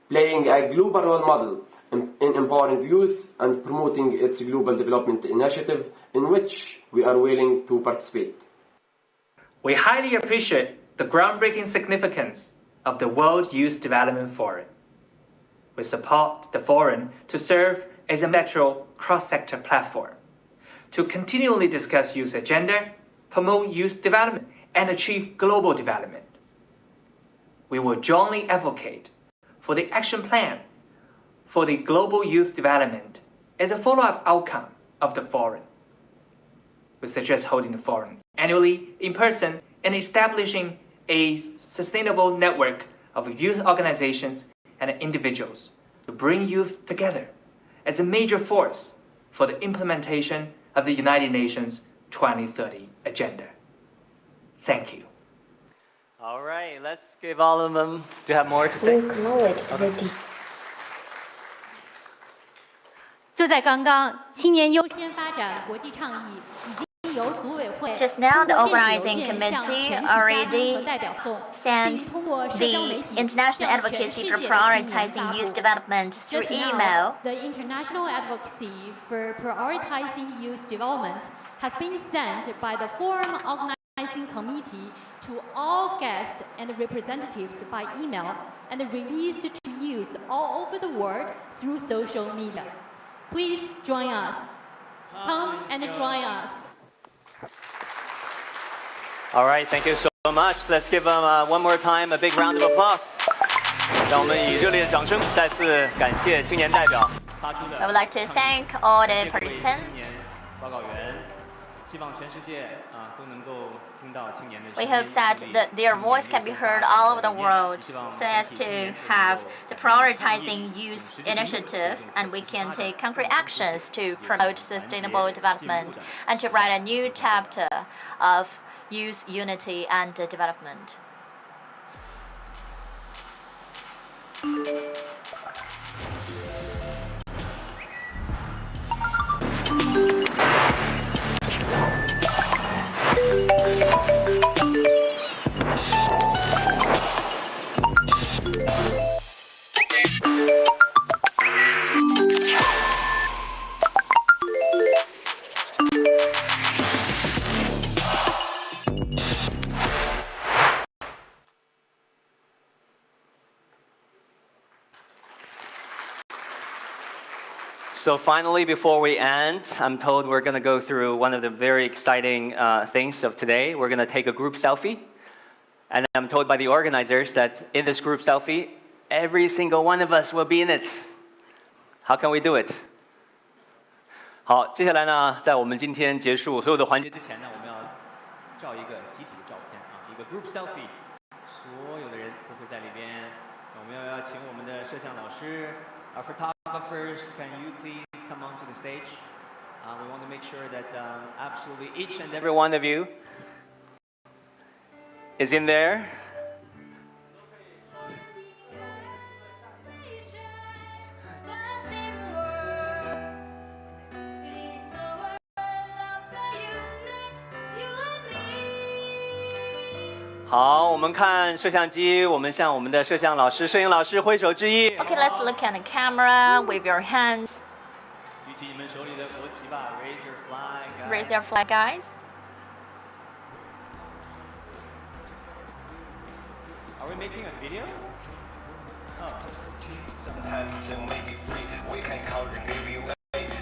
playing a global role model in empowering youth and promoting its global development initiative, in which we are willing to participate. We highly appreciate the groundbreaking significance of the World Youth Development Forum. We support the forum to serve as a bilateral cross-sector platform to continually discuss youth agenda, promote youth development, and achieve global development. We will jointly advocate for the action plan for the global youth development as a follow-up outcome of the forum. We suggest holding the forum annually in person and establishing a sustainable network of youth organizations and individuals to bring youth together as a major force for the implementation of the United Nations 2030 Agenda. Thank you. All right, let's give all of them to have more to say. We acknowledge the 就在刚刚，青年优先发展国际倡议已经由组委会 Just now, the organizing committee already sent the international advocacy for prioritizing youth development through email. The international advocacy for prioritizing youth development has been sent by the forum organizing committee to all guests and representatives by email and released to youth all over the world through social media. Please join us. Come and join us. All right, thank you so much. Let's give them one more time a big round of applause. 让我们以热烈的掌声再次感谢青年代表发出的。I would like to thank all the participants. 报告员 We hope that their voice can be heard all over the world so as to have the prioritizing youth initiative, and we can take concrete actions to promote sustainable development and to write a new chapter of youth unity and development. So finally, before we end, I'm told we're going to go through one of the very exciting things of today. We're going to take a group selfie. And I'm told by the organizers that in this group selfie, every single one of us will be in it. How can we do it? 好，接下来呢，在我们今天结束所有的环节之前呢，我们要照一个集体的照片啊，一个 group selfie， 所有的人都会在里边。我们要请我们的摄像老师 Our photographers, can you please come onto the stage? We want to make sure that absolutely each and every one of you is in there. Okay, 好，我们看摄像机，我们向我们的摄像老师、摄影老师挥手致意。Okay, let's look at the camera, wave your hands. 举起你们手里的国旗吧 ，Raise your flag. Raise your flag, guys. Are we making a video? Oh. Sometimes to make it free, we can count the giveaway.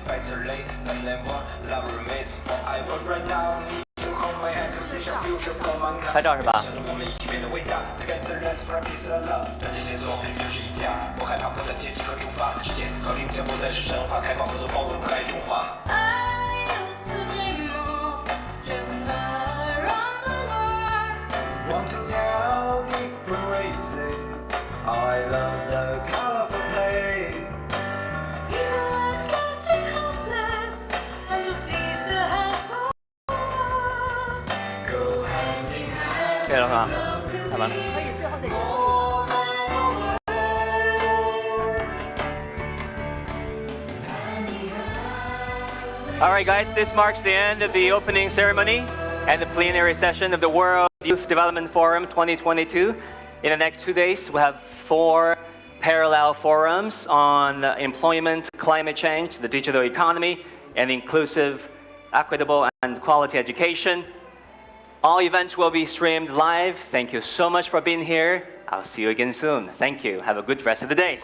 Better late than never. Love remains forever right now. 拍照是吧？可以了是吧？好吧。All right, guys, this marks the end of the opening ceremony and the plenary session of the World Youth Development Forum 2022. In the next 2 days, we have 4 parallel forums on employment, climate change, the digital economy, and inclusive, equitable, and quality education. All events will be streamed live. Thank you so much for being here. I'll see you again soon. Thank you. Have a good rest of the day.